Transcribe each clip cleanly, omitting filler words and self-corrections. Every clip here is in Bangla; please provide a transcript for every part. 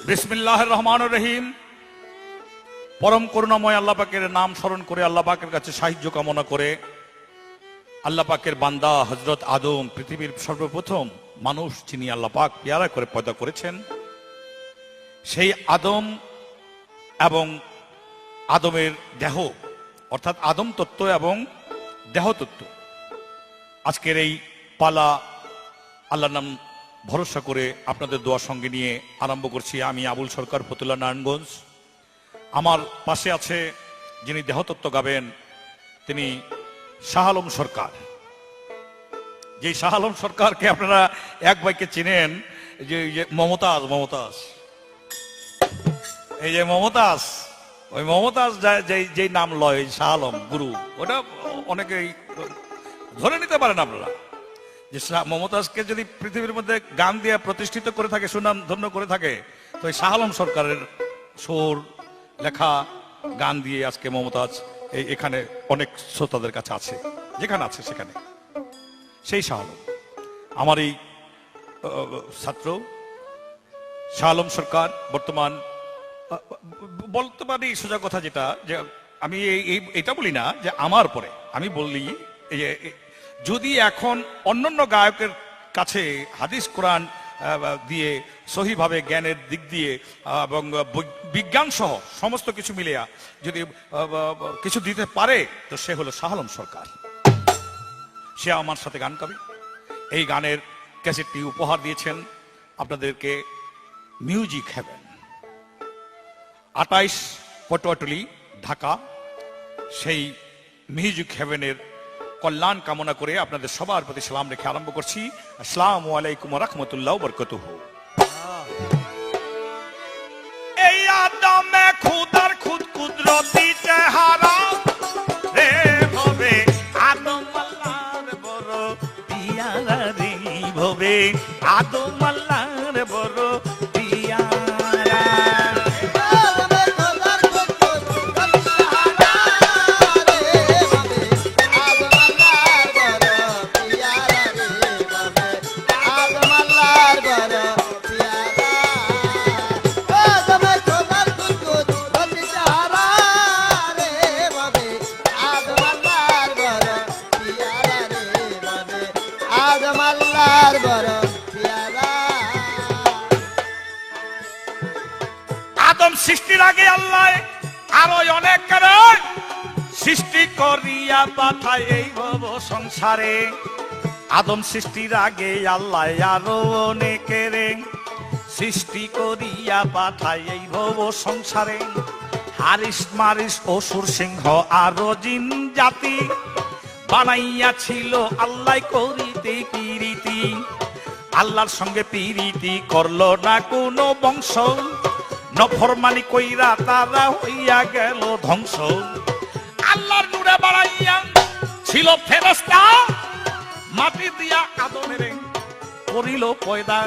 বিসমিল্লাহির রহমানির রহিম। পরম করুণাময় আল্লাহ পাকের নাম স্মরণ করে আল্লাহ পাকের কাছে সাহায্য কামনা করে আল্লাহ পাকের বান্দা হযরত আদম, পৃথিবীর সর্বপ্রথম মানুষ যিনি আল্লাহ পাক পেয়ারা করে পয়দা করেছেন, সেই আদম এবং আদমের দেহ অর্থাৎ আদম তত্ত্ব এবং দেহ তত্ত্ব, আজকের এই পালা আল্লাহর নাম ভরসা করে আপনাদের দোয়া সঙ্গে নিয়ে আরম্ভ করছি। আমি আবুল সরকার, ফতুল্লাহ, নারায়ণগঞ্জ। আমার পাশে আছে যিনি দেহতত্ত্ব গাবেন, তিনি শাহ আলম সরকার। যে শাহ আলম সরকারকে আপনারা এক ভাইকে চিনেন, যে মমতাজ, এই যে মমতাজ, ওই মমতাজ যে নাম লয় শাহ আলম গুরু, ওটা অনেকেই ধরে নিতে পারেন আপনারা যে মমতাজকে যদি পৃথিবীর মধ্যে গান দিয়ে প্রতিষ্ঠিত করে থাকে, সুনাম ধন্য করে থাকে, তো এই শাহ আলম সরকারের সুর লেখা গান দিয়ে আজকে মমতাজ এখানে অনেক শ্রোতাদের কাছে আছে, যেখানে আছে সেখানে। সেই শাহ আলম আমার এই ছাত্র শাহ আলম সরকার বর্তমান বলতে পারি সোজা কথা, যেটা যে আমি এটা বলি না যে আমার পরে, আমি বললি যদি এখন অন্যান্য গায়কের কাছে হাদিস কোরআন দিয়ে সহিভাবে জ্ঞানের দিক দিয়ে এবং বিজ্ঞান সহ সমস্ত কিছু মিলিয়া যদি কিছু দিতে পারে, তো সে হলো শাহ আলম সরকার। সে আমার সাথে গান গাবে। এই গানের ক্যাসেটটি উপহার দিয়েছেন আপনাদেরকে মিউজিক হেভেন, 28 পটুয়াটুলি, ঢাকা। সেই মিউজিক হেভেনের কল্যাণ কামনা করে আপনাদের সবার প্রতি সালাম রেখে আরম্ভ করছি। আসসালামু আলাইকুম ওয়া রাহমাতুল্লাহি ওয়া বারাকাতুহু। এই আদমে খুদার খুদ কুদরতি চেহারা রে ভবে, আদম আল্লাহর বড় পিয়ারা রে ভবে, আদম আল্লাহর বড় পিয়ারা। আদম সৃষ্টির আগে আল্লাহ আরো অনেক কারণ সৃষ্টি করিয়া পাঠায় এই ভব সংসারে। আদম সৃষ্টির আগে আল্লাহ আরো অনেকের সৃষ্টি করিয়া পাঠায় এই ভব সংসারে। হারিস মারিস অসুর সিংহ আরো জিন জাতি বানাইয়াছিল আল্লাহ করিতে প্রীতি। আল্লাহর সঙ্গে প্রীতি করলো না কোনো বংশ, নফরমানি কইরা তারা হইয়া গেল ধ্বংস। আল্লাহর নূরে বাড়াইয়া ছিল ফেরেশতা, মাটি দিয়া আদমের করিল পয়দা।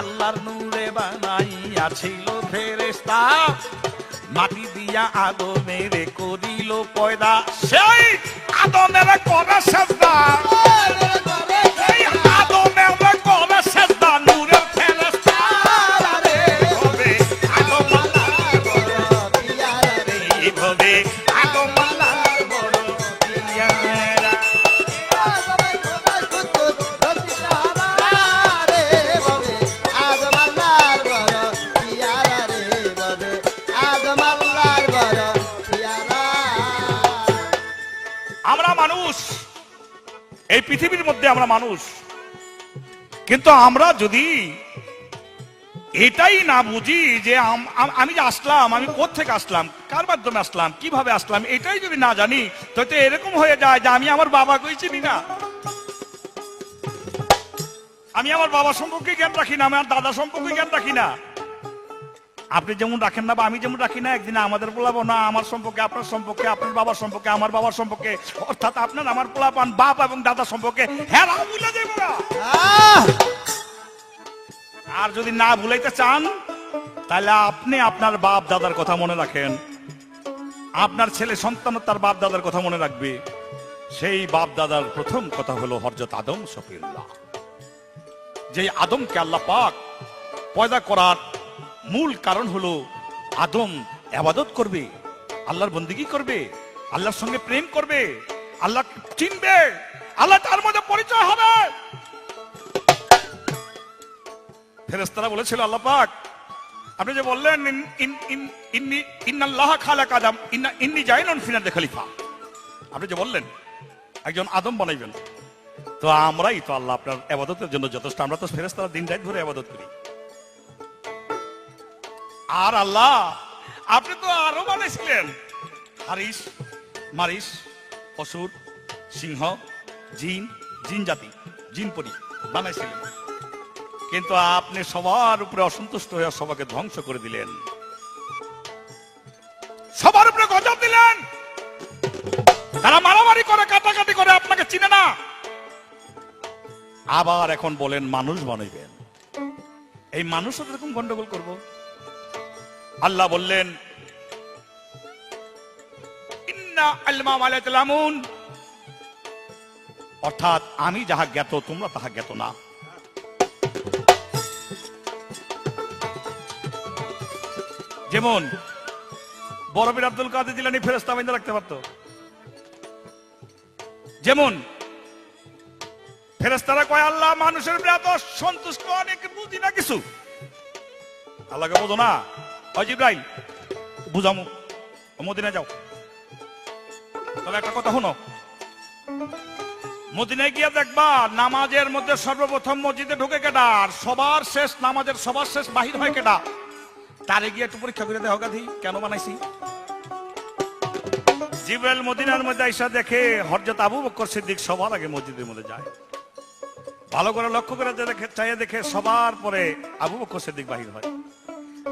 আল্লাহর নূরে বানাইয়া ছিল ফেরেশতা, মাটি দিয়া আদমের করিল পয়দা। সেই আদমের করে সেজদা, সেই আদমের করে সেজদা নূরের ফেরেশতা রে হবে, আদম আল্লাহর বড় পিয়ারা রে হবে, আদম আল্লাহর বড় পিয়ারা। আমরা মানুষ, এই পৃথিবীর মধ্যে আমরা মানুষ, কিন্তু আমরা যদি এটাই না বুঝি যে আমি যে আসলাম, আমি কোত্থেকে আসলাম, কার মাধ্যমে আসলাম, কিভাবে আসলাম, এটাই যদি না জানি, তো এরকম হয়ে যায় যে আমি আমার বাবাকেই চিনি না, আমি আমার বাবা সম্পর্কে জ্ঞান রাখি না, আমার দাদা সম্পর্কে জ্ঞান রাখি না। আপনি যেমন রাখেন না বা আমি যেমন রাখি না, একদিন আমাদের বলাবো না আমার সম্পর্কে, আপনার সম্পর্কে, আপনার বাবার সম্পর্কে, আমার বাবার সম্পর্কে, অর্থাৎ আপনার আমার পোলাপান বাপ এবং দাদা সম্পর্কে হ্যাঁ ভুলে যাইব না। আর যদি না ভুলাইতে চান, তাহলে আপনি আপনার বাপ দাদার কথা মনে রাখেন, আপনার ছেলে সন্তান তার বাপ দাদার কথা মনে রাখবে। সেই বাপ দাদার প্রথম কথা হলো হযরত আদম শফিউল্লাহ। যে আদমকে আল্লাহ পাক পয়দা করার মূল কারণ হলো আদম ইবাদত করবে, আল্লাহর বন্দেগী করবে, আল্লাহর সঙ্গে প্রেম করবে, আল্লাহ চিনবে, আল্লাহ তার মধ্যে পরিচয় হবে। ফেরেশতারা বলেছিল, আল্লাহ পাক আপনি যে বললেন ইন্নাল্লাহ খালাকা আদম ইন্নী জাইলুন ফিল আরদি খলিফা, আপনি যে বললেন একজন আদম বানাইবেন, তো আমরাই তো আল্লাহ আপনার ইবাদতের জন্য যথেষ্ট। আমরা তো ফেরেশতারা দিন রাত ধরে ইবাদত করি। আর আল্লাহ আপনি তো আরো বানাইছিলেন হারিস, মারিস, অসুর, সিংহ, জিন, জিন জাতি, জিন পরি বানাইছিলেন, কিন্তু আপনি সবার উপরে অসন্তুষ্ট হয়ে সবাইকে ধ্বংস করে দিলেন, সবার উপরে গজব দিলেন। তারা মারামারি করে, কাটাকাটি করে, আপনাকে চিনে না। আবার এখন বলেন মানুষ বানাইবেন, এই মানুষও এরকম গন্ডগোল করব। আল্লাহ বললেন ইন্না আলমা মা লা তা'লামুন, অর্থাৎ আমি যাহা জ্ঞাত তোমরা তাহা জ্ঞাত না। যেমন বরফির আব্দুল কাদের জিলানী ফেরেশতা বানিয়ে রাখতে পারতো, যেমন ফেরেশতারা কয় আল্লাহ মানুষের এত সন্তুষ্ট, অনেক বুঝি না কিছু, আল্লাহকে বোঝো না, ওই জিবরাইল বুঝামু, মদিনা যাও। তবে একটা কথা শোনো, মদিনায় গিয়ে দেখবা নামাজের মধ্যে সর্বপ্রথম মসজিদে ঢুকে কেডা, আর সবার শেষ নামাজের সবার শেষ বাহির হয় কেডা, তারে গিয়ে একটু পরীক্ষা করে দেখো গাধি কেন বানাইছি। জিবরাইল মদিনার মধ্যে আইসা দেখে হযরত আবু বকর সিদ্দিক সবার আগে মসজিদের মধ্যে যায়, ভালো করে লক্ষ্য করে দেখে চাইয়ে দেখে সবার পরে আবু বকর সিদ্দিক বাহির হয়।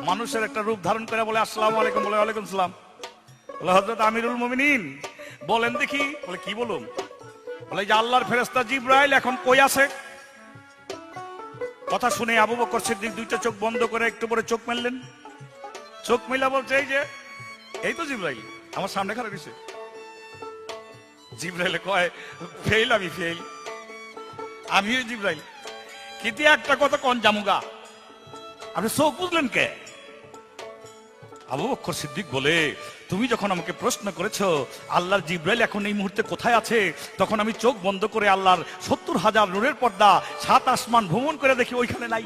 মানুষের একটা রূপ ধারণ করে বলে আসসালামু আলাইকুম, বলে ওয়ালাইকুম সালাম, বলে হযরত আমিরুল মুমিনিন বলেন দেখি, বলে কি বলুন, বলে যে আল্লাহর ফেরেশতা জিবরাইল এখন কই আছে। কথা শুনে আবু বকর সিদ্দিক দুইটা চোখ বন্ধ করে একটু পরে চোখ মেললেন, চোখ মেলা বলছে এই যে এই তো জিবরাইল আমার সামনে খারাপ হয়েছে। জিবরাইল কয় ফেল, আমি ফেল, আমি জিবরাইল, কিন্তু একটা কথা কোন জামুগা, আপনি চোখ বুঝলেন কে? আবু বকর সিদ্দিক বলে তুমি যখন আমাকে প্রশ্ন করেছো আল্লাহর জিবরাইল এখন এই মুহূর্তে কোথায় আছে, তখন আমি চোখ বন্ধ করে আল্লাহর ৭০,০০০ নূরের পর্দা ৭ আসমান ভ্রমণ করে দেখি ওইখানে নাই।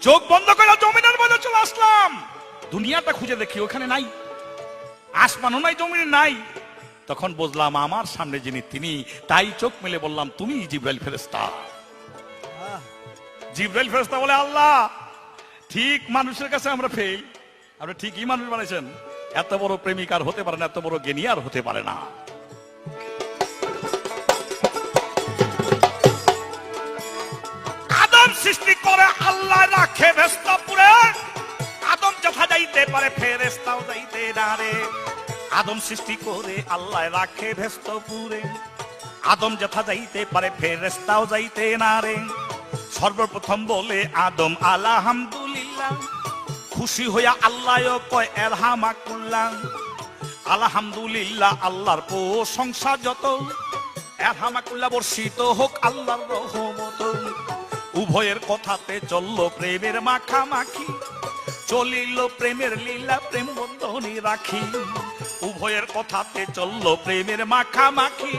চোখ বন্ধ করে জমিনের মধ্যে চলে আসলাম, দুনিয়াটা খুঁজে দেখি ওখানে নাই, আসমানও নাই, জমিনে নাই। তখন বুঝলাম আমার সামনে যিনি তিনি, তাই চোখ মেলে বললাম তুমি জিবরাইল ফেরেশতা। জিবরাইল ফেরেশতা বলে আল্লাহ ঠিক মানুষের কাছে আমরা ফেল, আপনি ঠিকই মানুষ বানাইছেন, এত বড় প্রেমিক আর হতে পারে না, এত বড় জ্ঞানী আর হতে পারে না। আদম সৃষ্টি করে আল্লাহ রাখে ভেস্তাপুরে, আদম যথা যাইতে পারে ফেরেশতাও যাইতে না রে। আদম সৃষ্টি করে আল্লাহ রাখে ভেস্তাপুরে, আদম যথা যাইতে পারে ফেরেশতাও যাইতে না রে। সর্বপ্রথম বলে আদম আলহামদুলিল্লাহ, খুশি হইয়া আল্লাহ কয় এরহামাকুল্লাহ। আলহামদুলিল্লাহ আল্লাহর প্রশংসা যত, এরহামাকুল্লাহ বর্ষিত হোক আল্লাহর রহমত। উভয়ের কথাতে চললো প্রেমের মাখামাখি, চলিল প্রেমের লীলা প্রেম বন্ধনী রাখি। উভয়ের কথাতে চললো প্রেমের মাখামাখি,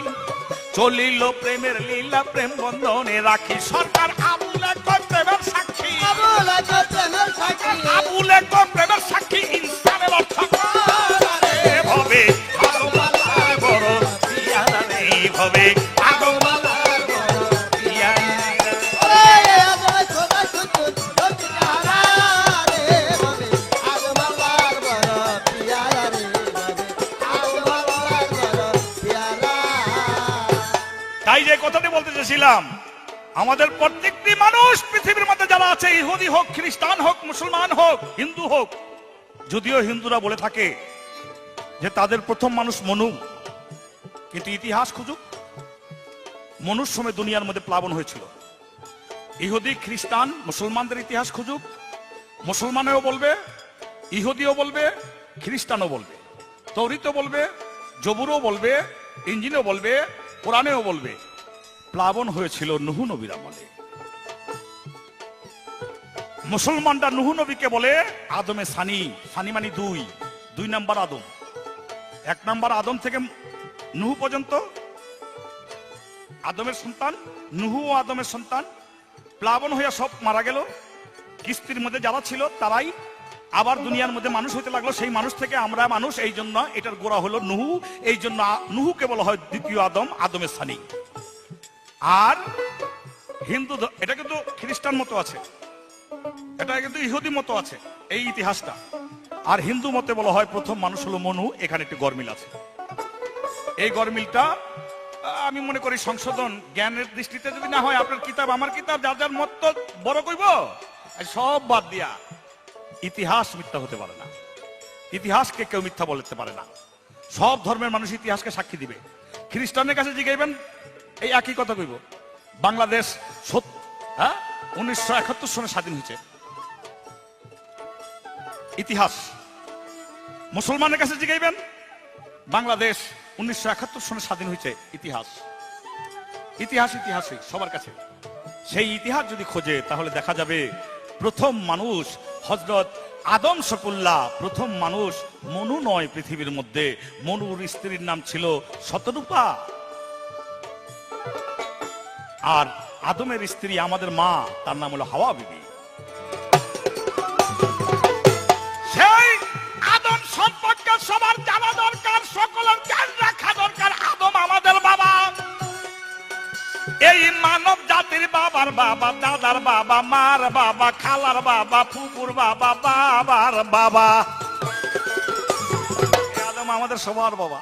চলিল প্রেমের লীলা প্রেম বন্ধনে রাখি। সরকার আবুলে কয় প্রেমের সাক্ষী, আবুলে কয় প্রেমের সাক্ষী, ইনসানের অর্থ ভাবে আগমালার বড় পিয়ারা রে, ভাবে আগমালার বড় পিয়ারা। তাই যে কথাটি বলতে চেয়েছিলাম, আমাদের প্রত্যেকটি মানুষ পৃথিবীর মধ্যে যারা আছে, ইহুদি হোক, খ্রিস্টান হোক, মুসলমান হোক, হিন্দু হোক, যদিও হিন্দুরা বলে থাকে যে তাদের প্রথম মানুষ মনু, কিন্তু ইতিহাস খুঁজুক, মনুর সময় দুনিয়ার মধ্যে প্লাবন হয়েছিল। ইহুদি, খ্রিস্টান, মুসলমানদের ইতিহাস খুঁজুক, মুসলমানেও বলবে, ইহুদিও বলবে, খ্রিস্টানও বলবে, তৌরিতও বলবে, জবুরও বলবে, ইঞ্জিনও বলবে, কোরআনেও বলবে প্লাবন হয়েছিল নূহ নবীর আমলে। মুসলমানরা নুহু নবীকে বলে আদমে সানি, সানি মানে দুই, 2 নাম্বার আদম। 1 নাম্বার আদম থেকে নুহু পর্যন্ত আদমের সন্তান, নুহু ও আদমের সন্তান, প্লাবন হইয়া সব মারা গেল। কিস্তির মধ্যে যারা ছিল তারাই আবার দুনিয়ার মধ্যে মানুষ হইতে লাগলো। সেই মানুষ থেকে আমরা মানুষ, এই জন্য এটার গোড়া হলো নুহু। এই জন্য নুহুকে বলা হয় দ্বিতীয় আদম, আদমের সানি। আর হিন্দু, এটা কিন্তু খ্রিস্টান মতো আছে, এটা কিন্তু ইহুদি মতো আছে এই ইতিহাসটা। আর হিন্দু মতে বলা হয় প্রথম মানুষ হলো মনু। এখানে একটি গরমিল আছে। এই গরমিলটা আমি মনে করি সংশোধন জ্ঞানের দৃষ্টিতে যদি না হয়, আপনার কিতাব আমার কিতাব, যার যার মত তো বড় কইব, সব বাদ দিয়া। ইতিহাস মিথ্যা হতে পারে না, ইতিহাসকে কেউ মিথ্যা বলতে পারে না। সব ধর্মের মানুষ ইতিহাসকে সাক্ষী দিবে। খ্রিস্টানের কাছে জিজ্ঞাসবেন, এই একই কথা কইব। বাংলাদেশ 1971 সনে স্বাধীন হয়েছে, ইতিহাস। মুসলমানের কাছে জিজ্ঞাসবেন, বাংলাদেশ 1971 সনে স্বাধীন হয়েছে, ইতিহাস। ইতিহাস ইতিহাসই সবার কাছে। সেই ইতিহাস যদি খোঁজে তাহলে দেখা যাবে প্রথম মানুষ হযরত আদম শকুল্লাহ, প্রথম মানুষ মনু নয় পৃথিবীর মধ্যে। মনুর স্ত্রীর নাম ছিল শতরূপা। আর আদমের স্ত্রী আমাদের মা, তার নাম হলো হাওয়া বিবি। সেই আদম সম্পর্কে সবার জানা দরকার, সকলের জ্ঞান রাখা দরকার। আদম আমাদের বাবা, এই মানব জাতির বাবার বাবা, দাদার বাবা, মার বাবা, খালার বাবা, ফুপুর বাবা, বাবার বাবা। আদম আমাদের সবার বাবা।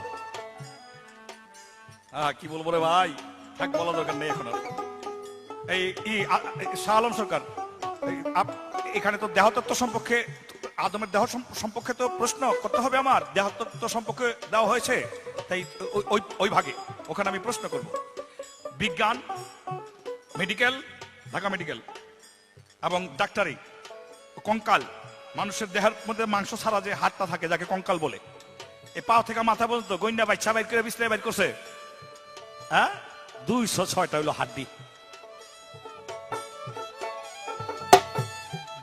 কি বলবো রে ভাই, থাক, বলা দরকার নেই এখন। এই শাহ আলম সরকার, এখানে তো দেহতত্ত্ব সম্পর্কে, আদমের দেহ সম্পর্কে তো প্রশ্ন করতে হবে আমার। দেহতত্ত্ব সম্পর্কে দেওয়া হয়েছে, তাই ওই ভাগে ওখানে আমি প্রশ্ন করব। বিজ্ঞান, মেডিকেল, ঢাকা মেডিকেল এবং ডাক্তারি, কঙ্কাল, মানুষের দেহের মধ্যে মাংস ছাড়া যে হাড়টা থাকে যাকে কঙ্কাল বলে, এই পা থেকে মাথা পর্যন্ত গইন্ডা বাচ্চা বাইর করে বিছলে বাইর করছে। 206টা হলো হাড্ডি,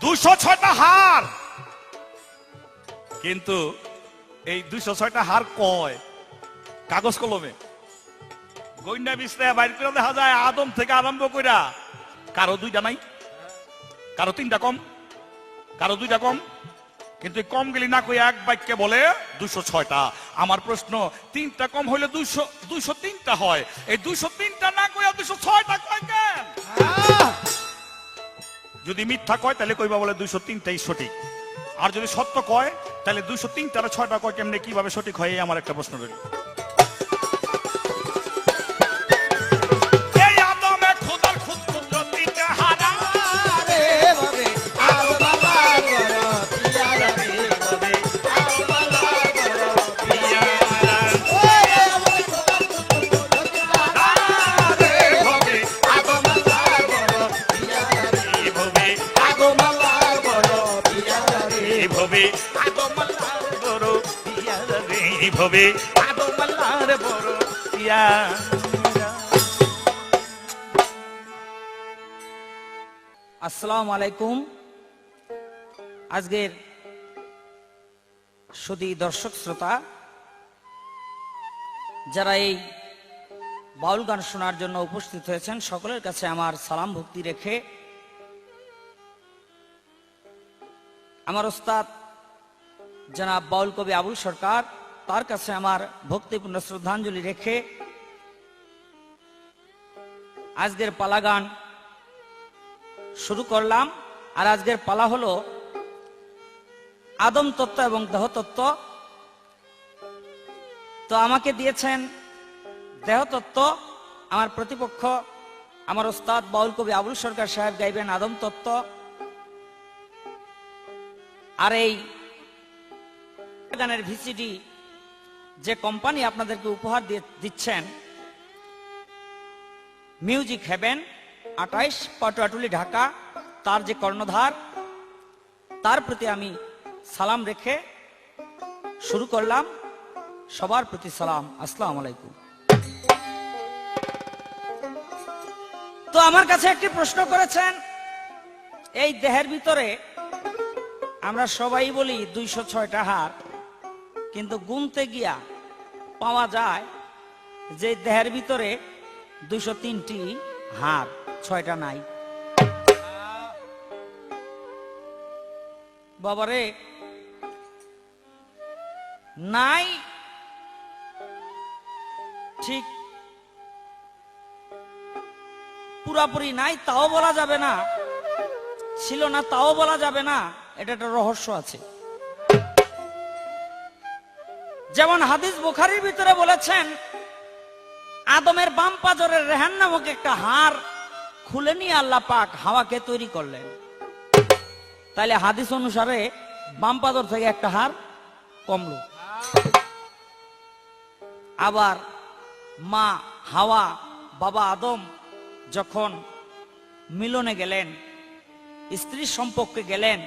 206টা হাড়। কিন্তু এই 206টা হাড় কয় কাগজ কলমে। গইন্ডা বিছলে বাইর করে দেখা যায় আদম থেকে আরম্ভ কইরা কারো 2টা নাই, কারো 3টা কম, কারো 2টা কম। কিন্তু কম গেলি না কই এক বাক্যে বলে 206টা। আমার প্রশ্ন, 3টা কম হইলে 203টা হয়, এই 203টা না কইয়া 206টা কয় কেন? যদি মিথ্যা কয় তাহলে কইবা বলে 203টাই সঠিক, আর যদি সত্য কয় তাহলে 203টার 6টা কয় কেমনে, কিভাবে সঠিক হয়? আমার একটা প্রশ্ন রইল। আসসালামু আলাইকুম। আজকের সুধী দর্শক শ্রোতা যারা এই বাউল গান শোনার জন্য উপস্থিত হয়েছেন, সকলের কাছে আমার সালাম ভক্তি রেখে আমার ওস্তাদ জনাব বাউল কবি আবুল সরকার, তার কাছে আমার ভক্তিপূর্ণ শ্রদ্ধাঞ্জলি রেখে আজকের পালা গান শুরু করলাম। আর আজকের পালা হলো আদম তত্ত্ব এবং দেহতত্ত্ব। তো আমাকে দিয়েছেন দেহতত্ত্ব, আমার প্রতিপক্ষ আমার ওস্তাদ বাউল কবি আবুল সরকার সাহেব গাইবেন আদম তত্ত্ব। আর এই গানের ভিসিডি যে কোম্পানি আপনাদেরকে উপহার দিচ্ছেন, মিউজিক হেভেন 28 পটুয়াটুলি ঢাকা, তার যে কর্ণধার, তার প্রতি আমি সালাম রেখে শুরু করলাম। সবার প্রতি সালাম, আসসালামু আলাইকুম। তো আমার কাছে একটি প্রশ্ন করেছেন, এই দেহের ভিতরে আমরা সবাই বলি 206টা হাড়, কিন্তু গুনতে গিয়া পাওয়া যায় যে দেহের ভিতরে 203টি হাড়, 6টা নাই। বাবারে নাই, ঠিক পুরাপুরি নাই তাও বলা যাবে না, ছিল না তাও বলা যাবে না, এটা একটা রহস্য আছে। যেমন হাদিস বুখারীর ভিতরে বলেছেন, আদমের বাম পাজরের রেহান নামক একটা হাড় খুলে নিয়ে আল্লাহ পাক হাওয়াকে তৈরি করলেন। তাইলে হাদিস অনুসারে বাম পাজর থেকে একটা হাড় কমলো। আবার মা হাওয়া বাবা আদম যখন মিলনে গেলেন, স্ত্রীর সম্পর্কে গেলেন,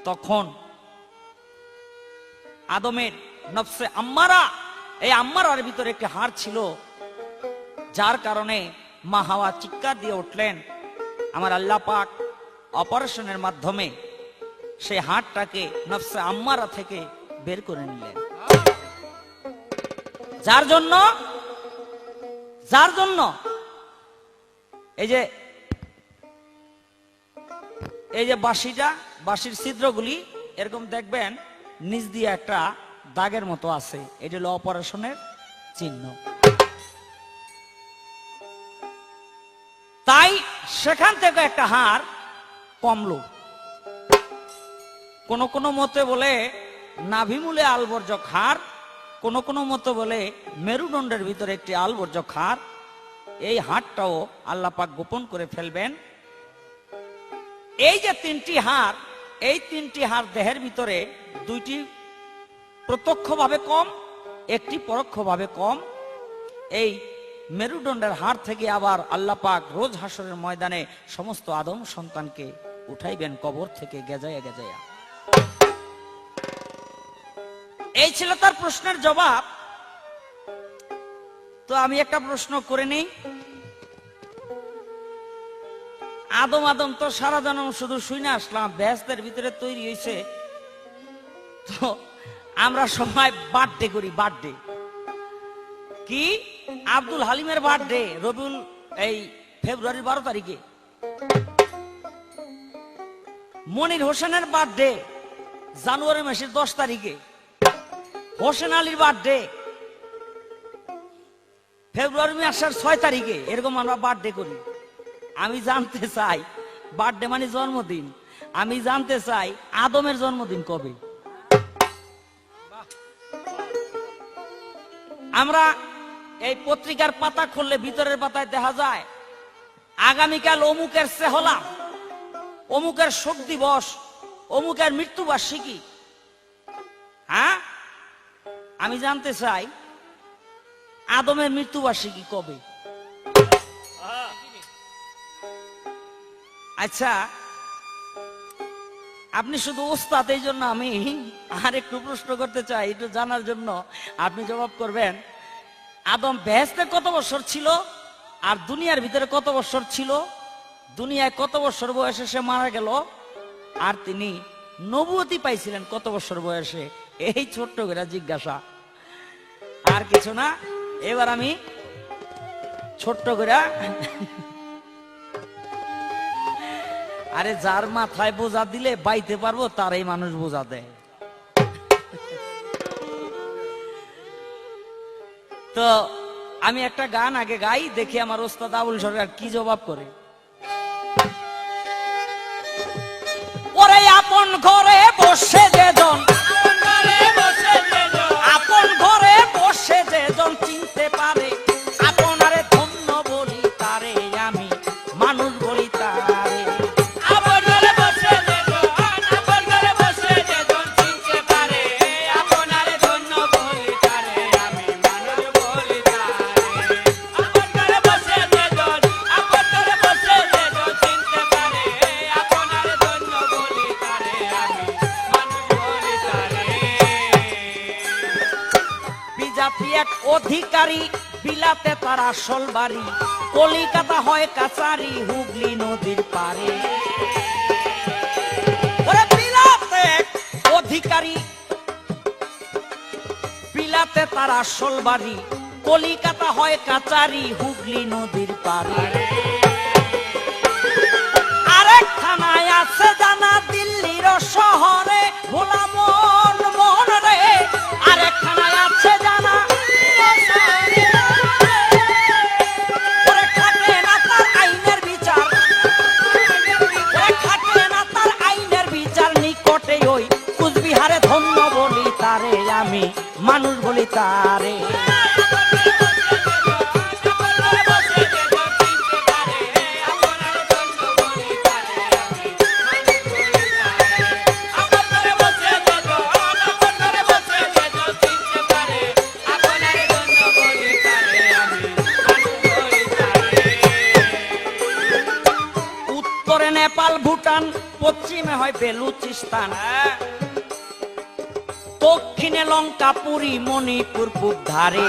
তখন আদমের নফসে আম্মারা, এই আম্মারার ভিতরে একটি হাড় ছিল, যার কারণে মা হাওয়া চিৎকার দিয়ে উঠলেন। আমার আল্লাহ পাক অপারেশনের মাধ্যমে সেই হাড়টাকে নফসে আম্মারা থেকে বের করে নিলেন। যার জন্য এই যে বাঁশির ছিদ্রগুলি এরকম দেখবেন নিচ দিয়ে একটা দাগের মতো আছে, এটা হলো অপারেশনের চিহ্ন। তাই সেখান থেকে একটা হাড় কমলো। কোন কোন মতে বলে নাভিমূলে আলবর্জক হাড়, কোন কোন মতে বলে মেরুদণ্ডের ভিতরে একটি আলবর্জক হাড়। এই হাড়টাও আল্লাহ পাক গোপন করে ফেলবেন। এই যে তিনটি হাড়, এই তিনটি হাড় দেহের ভিতরে, দুইটি প্রত্যক্ষভাবে কম, একটি পরোক্ষভাবে কম। এই মেরুদণ্ডের হাড় থেকে আবার আল্লাহ পাক রোজ হাসরের ময়দানে সমস্ত আদম সন্তানকে উঠাইবেন কবর থেকে গেজায়া গেজায়া। এই ছিল তার প্রশ্নের জবাব। তো আমি একটা প্রশ্ন করে নেই, আদম তো সারা জন্ম শুধু শুনে আসলাম, বেহেশতের ভিতরে তৈরি হয়েছে। তো আমরা সবাই বার্থডে করি, বার্থডে কি আব্দুল হালিমের বার্থডে রবিউল এই ফেব্রুয়ারির 12 তারিখে, মনির হোসেনের বার্থডে জানুয়ারি মাসের 10 তারিখে, হোসেন আলীর বার্থডে ফেব্রুয়ারি মাসের 6 তারিখে, এরকম আমরা বার্থডে করি। আমি জানতে চাই, বার্থডে মানে জন্মদিন, আমি জানতে চাই আদমের জন্মদিন কবে? আমরা এই পত্রিকার পাতা খুললে ভিতরের পাতায় দেখা যায় আগামীকাল অমুকের সেহলা, অমুকের শোক দিবস, অমুকের মৃত্যুবার্ষিকী। হ্যাঁ, আমি জানতে চাই আদমের মৃত্যুবার্ষিকী কবে? আচ্ছা, আপনি শুধু ওস্তাদ, এই জন্য আমি আর একটু প্রশ্ন করতে চাই, একটু জানার জন্য আপনি জবাব করবেন। আদম বেহেশতে কত বছর ছিল আর দুনিয়ার ভিতরে কত বছর ছিল? দুনিয়ায় কত বছর বয়সে সে মারা গেল? আর তিনি নবুয়তি পাইছিলেন কত বছর বয়সে? এই ছোট্ট করে জিজ্ঞাসা, আর কিছু না। এবার আমি ছোট্ট করে, আরে যার মাথায় বোঝা দিলে বাইতে পারবো তার এই মানুষ বোঝা দেয়। তো আমি একটা গান আগে গাই, দেখি আমার ওস্তাদ আবুল সরকার কি জবাব করে। ওরে আপন ঘরে বসে যেজন, আপন ঘরে বসে যেজন চিনতে পারে আপনারে ধন্য বলি তারে, আমি মানুষ বলি তারে। অধিকারী বিলাতে তার আসল বাড়ি, কলিকাতা হয় কাছারি, হুগলি নদীর পারে। আমার আসল বাড়ি, কলিকাতা হয় কাচারি, হুগলি নদীর পারে। আরেক থানায় আছে জানা দিল্লির শহরে, ভোলা মন মন রে। আরেক থানায় আছে জানা ওরে খাটে না তার আইনের বিচার, ওরে খাটে না তার আইনের বিচার। নিকটে ওই কুচবিহারে ধন্য বলি তারে আমি, মানুষ বলি তারে। উত্তরে নেপাল ভুটান, পশ্চিমে হয় বেলুচিস্তান, দক্ষিণে লঙ্কা পুরী মণিপুর পূব ধারে।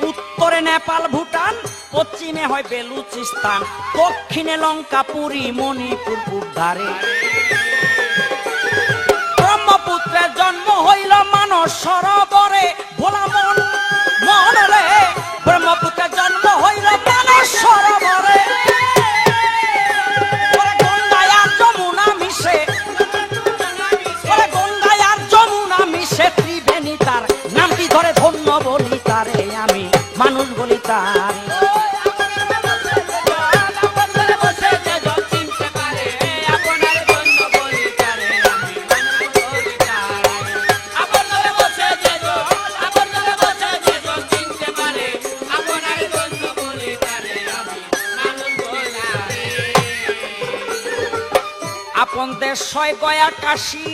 উত্তরে নেপাল ভুটান, পশ্চিমে হয় বেলুচিস্তান, দক্ষিণে লঙ্কা পুরী মণিপুর পূব ধারে। ব্রহ্মপুত্রের জন্ম হইল মানস সরোবরে, ভোলা মন মন রে। ব্রহ্মপুত্রের জন্ম হইল মানস সরোবরে, গঙ্গায় আর যমুনা মিশে, গঙ্গায় আর যমুনা মিশে ত্রিবেণী তার। নামটি ধরে ধন্য বলি তারে আমি, মানুষ বলি তারে। আপন দেশ হয় গয়া কাশী,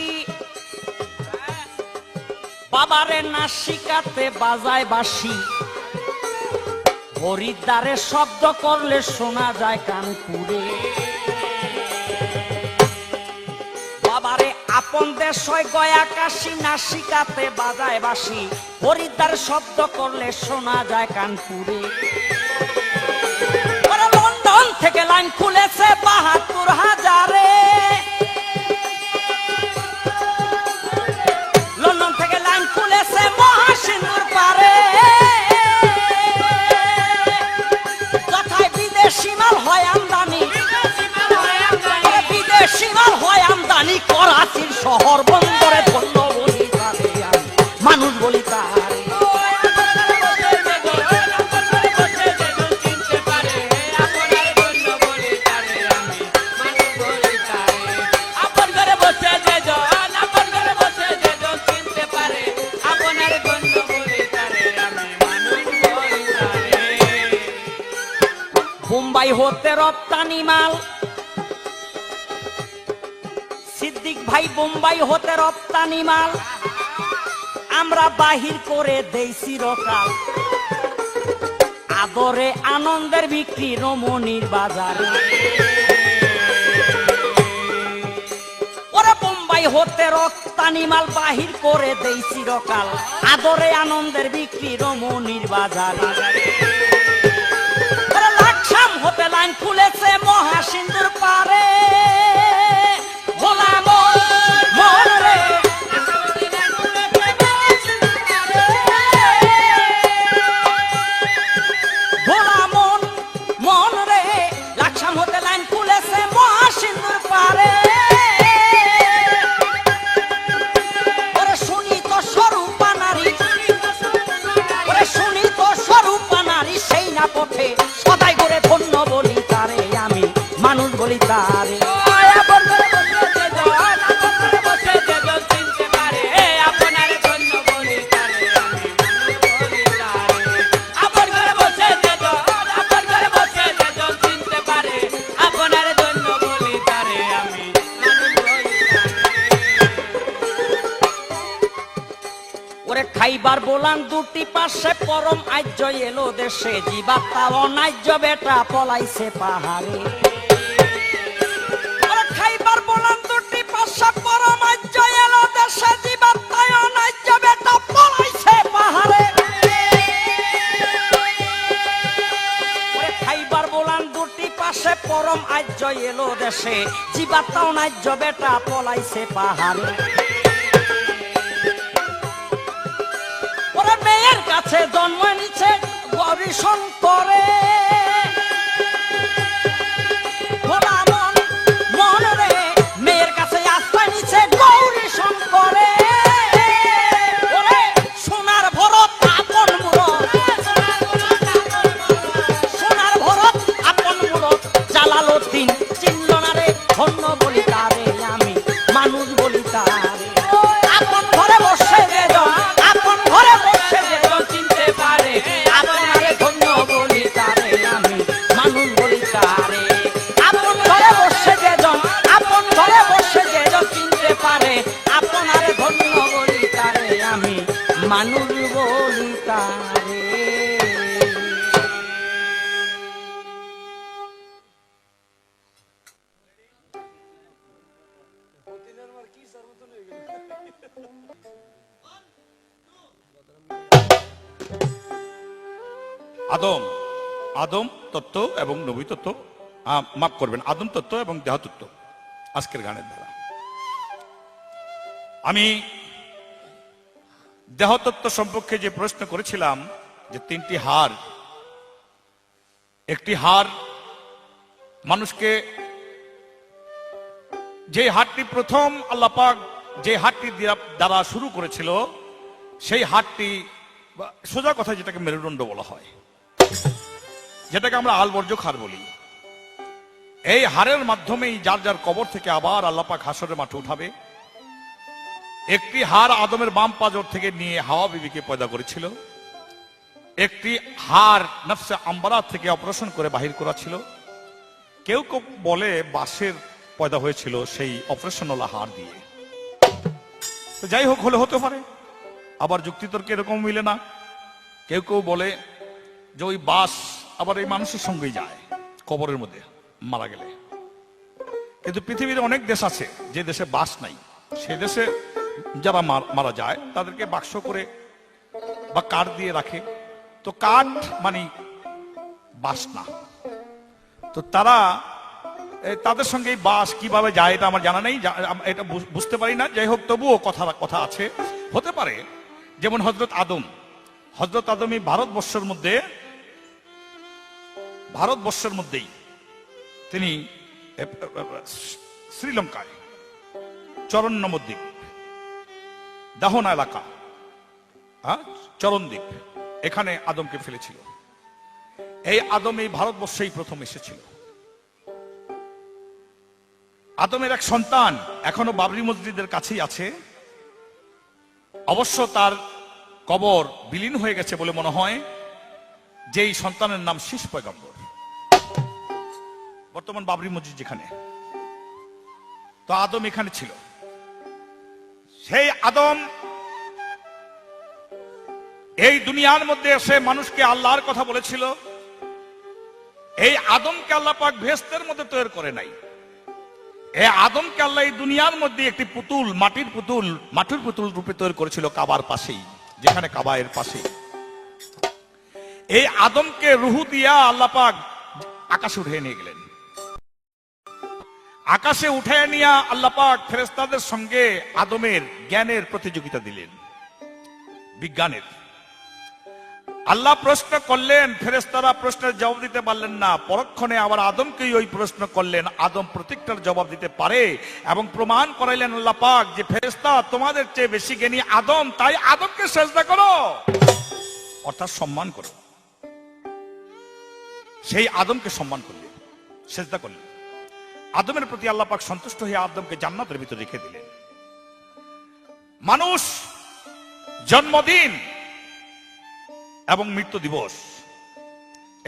বাবারে নাসিকাতে বাজায় বাঁশি। হরিদ্বারে শব্দ করলে শোনা যায় কানপুরে। বাবারে আপন দেশ হয় গয়া কাশী, নাসিকাতে বাজায় বাঁশি। হরিদ্বার শব্দ করলে শোনা যায় কানপুরে। লন্ডন থেকে লাইন খুলেছে ৭২,০০০। লন্ডন থেকে লাইন খুলেছে মহাসিন্ধুর পারে। যথায় বিদেশি মাল হয় আমদানি, বিদেশি মাল হয় আমদানি। করাচির শহর বন্দরে ধন্য বলি তারে আমি, মানুষ বলি তারে। বোম্বাই হতে রপ্তানি মাল, সিদ্দিক ভাই বোম্বাই হতে রপ্তানি মাল। আমরা বাহির করে দেই চিরকাল, আদরে আনন্দের বিক্রি রমণীর বাজারে। ওরা বোম্বাই হতে রপ্তানি মাল বাহির করে দেই চিরকাল, আদরে আনন্দের বিক্রি রমণীর বাজারে। লাকসাম হতে লাইন খুলেছে মহাসিন্ধুর পারে, ভোলা মন রে। ভোলা মন রে। লাকসাম হতে লাইন খুলেছে মহাসিন্ধুর পারে। ওরে শুনি তো স্বরূপা নারী, ওরে শুনি তো স্বরূপা নারী। সেই না পথে সদাই করে ধন্য বলি তারে আমি, মানুষ বলি তারে। ওরে খাইবার বলান দুটি পাশে, পরম আজ্য এলো দেশে। জীবাত্মা অনাজ্য বেটা পলাইছে পাহাড়ে। ওরে খাইবার বলান দুটি পাশে, পরম আজ্য এলো দেশে। জীবাত্মা অনাজ্য বেটা পলাইছে পাহাড়ে। ওরে খাইবার বলান দুটি পাশে, পরম আজ্য এলো দেশে। জীবাত্মা অনাজ্য বেটা পলাইছে পাহাড়ে। কাছে জন্ম নিচ্ছে গৌরী শঙ্করে। ভোলা মন মন রে মেয়ের কাছে আশ্রয় নিচ্ছে গৌরী শঙ্করে। ওরে সোনার ভরত আপন মুরত, সোনার ভরত আপন মুরত, জালালউদ্দিন চিনল না রে, ধন্য বলি তারে আমি, মানুষ বলি তারে। আপন ঘরে বসে যেজন, আপন ঘরে বসে যেজন চিনতে পারে, আপনারে ধন্য বলি তারে আমি, মানুষ বলি তারে। আপন ঘরে বসে যেজন, আপন ঘরে বসে যেজন চিনতে পারে, আপনারে ধন্য বলি তারে আমি, মানুষ বলি তারে। আদম, আদম তত্ত্ব এবং নবী তত্ত্ব, মাফ করবেন, আদম তত্ত্ব এবং দেহ তত্ত্ব আজকের গানের দ্বারা। আমি দেহ তত্ত্ব সম্পর্কে যে প্রশ্ন করেছিলাম, যে তিনটি হাড়, একটি হাড় মানুষকে, যে হাড়টি প্রথম আল্লাহ পাক যে হাড়টি দ্বারা শুরু করেছিল, সেই হাড়টি, সোজা কথা যেটাকে মেরুদণ্ড বলা হয়, যেটাকে আমরা আলবর্জ্য হাড় বলি, এই হাড়ের মাধ্যমেই যার যার কবর থেকে আবার আল্লাহ পাক হাসরের মাঠে উঠাবে। একটি হাড় আদমের বাম পাজর থেকে নিয়ে হাওয়া বিবিকে পয়দা করেছিল, একটি হাড় নফসে আম্বারা থেকে অপারেশন করে বাহির করা ছিল। কেউ কেউ বলে বাঁশের পয়দা হয়েছিল সেই অপারেশনওয়ালা হাড় দিয়ে। তো যাই হোক, হলে হতে পারে, আবার যুক্তিতর্কে এরকম মিলে না। কেউ কেউ বলে যে ওই বাঁশ আবার এই মানুষের সঙ্গেই যায় কবরের মধ্যে মারা গেলে। কিন্তু পৃথিবীর অনেক দেশ আছে যে দেশে বাঁশ নাই, সে দেশে যারা মারা যায় তাদেরকে বাক্স করে বা কাঠ দিয়ে রাখে। তো কাঠ মানে বাঁশ না, তো তারা তাদের সঙ্গে বাঁশ কিভাবে যায় এটা আমার জানা নেই, এটা বুঝতে পারি না। যাই হোক, তবুও কথা আছে, হতে পারে। যেমন হযরত আদম এই ভারতবর্ষের মধ্যেই তিনি শ্রীলঙ্কায় চরণ নবদ্বীপ, দাহনা এলাকা, চরণদ্বীপ, এখানে আদমকে ফেলেছিল। এই আদম এই ভারতবর্ষেই প্রথম এসেছিল। আদমের এক সন্তান এখনো বাবরি মসজিদের কাছেই আছে। অবশ্য তার কবর বিলীন হয়ে গেছে বলে মনে হয়। যেই সন্তানের নাম শীষ পয়গম্বর, বর্তমান বাবরি মসজিদ যেখানে, তো আদম এখানে ছিল। সেই আদম এই দুনিয়ার মধ্যে এসে মানুষকে আল্লাহর কথা বলেছিল। এই আদমকে আল্লাহ পাক ভেস্তের মধ্যে তৈরি করে নাই। এই আদমকে আল্লাহ এই দুনিয়ার মধ্যে একটি পুতুল, মাটির পুতুল রূপে তৈরি করেছিল কাবার পাশেই, যেখানে কাবা এর পাশেই। এই আদমকে রুহু দিয়া আল্লাহ পাক আকাশে উঠিয়ে নিয়ে গেলেন। আকাশে উঠে নিয়ে আল্লাহ পাক ফেরেশতাদের সঙ্গে আদমের জ্ঞানের প্রতিযোগিতা দিলেন, বিজ্ঞানের। আল্লাহ প্রশ্ন করলেন, ফেরেশতারা প্রশ্নের জবাব দিতে পারলেন না। পরক্ষণে আবার আদমকেই ওই প্রশ্ন করলেন, আদম প্রত্যেকটার জবাব দিতে পারে এবং প্রমাণ করাইলেন আল্লাহ পাক যে ফেরেশতা তোমাদের চেয়ে বেশি জ্ঞানী আদম, তাই আদমকে সেজদা করো, অর্থাৎ সম্মান করো। সেই আদমকে সম্মান করলেন, সেজদা করলেন। আদমের প্রতি আল্লাহ পাক সন্তুষ্ট হয়ে আদমকে জান্নাতের ভিতরে রেখে দিলেন। মানুষ জন্মদিন এবং মৃত্যু দিবস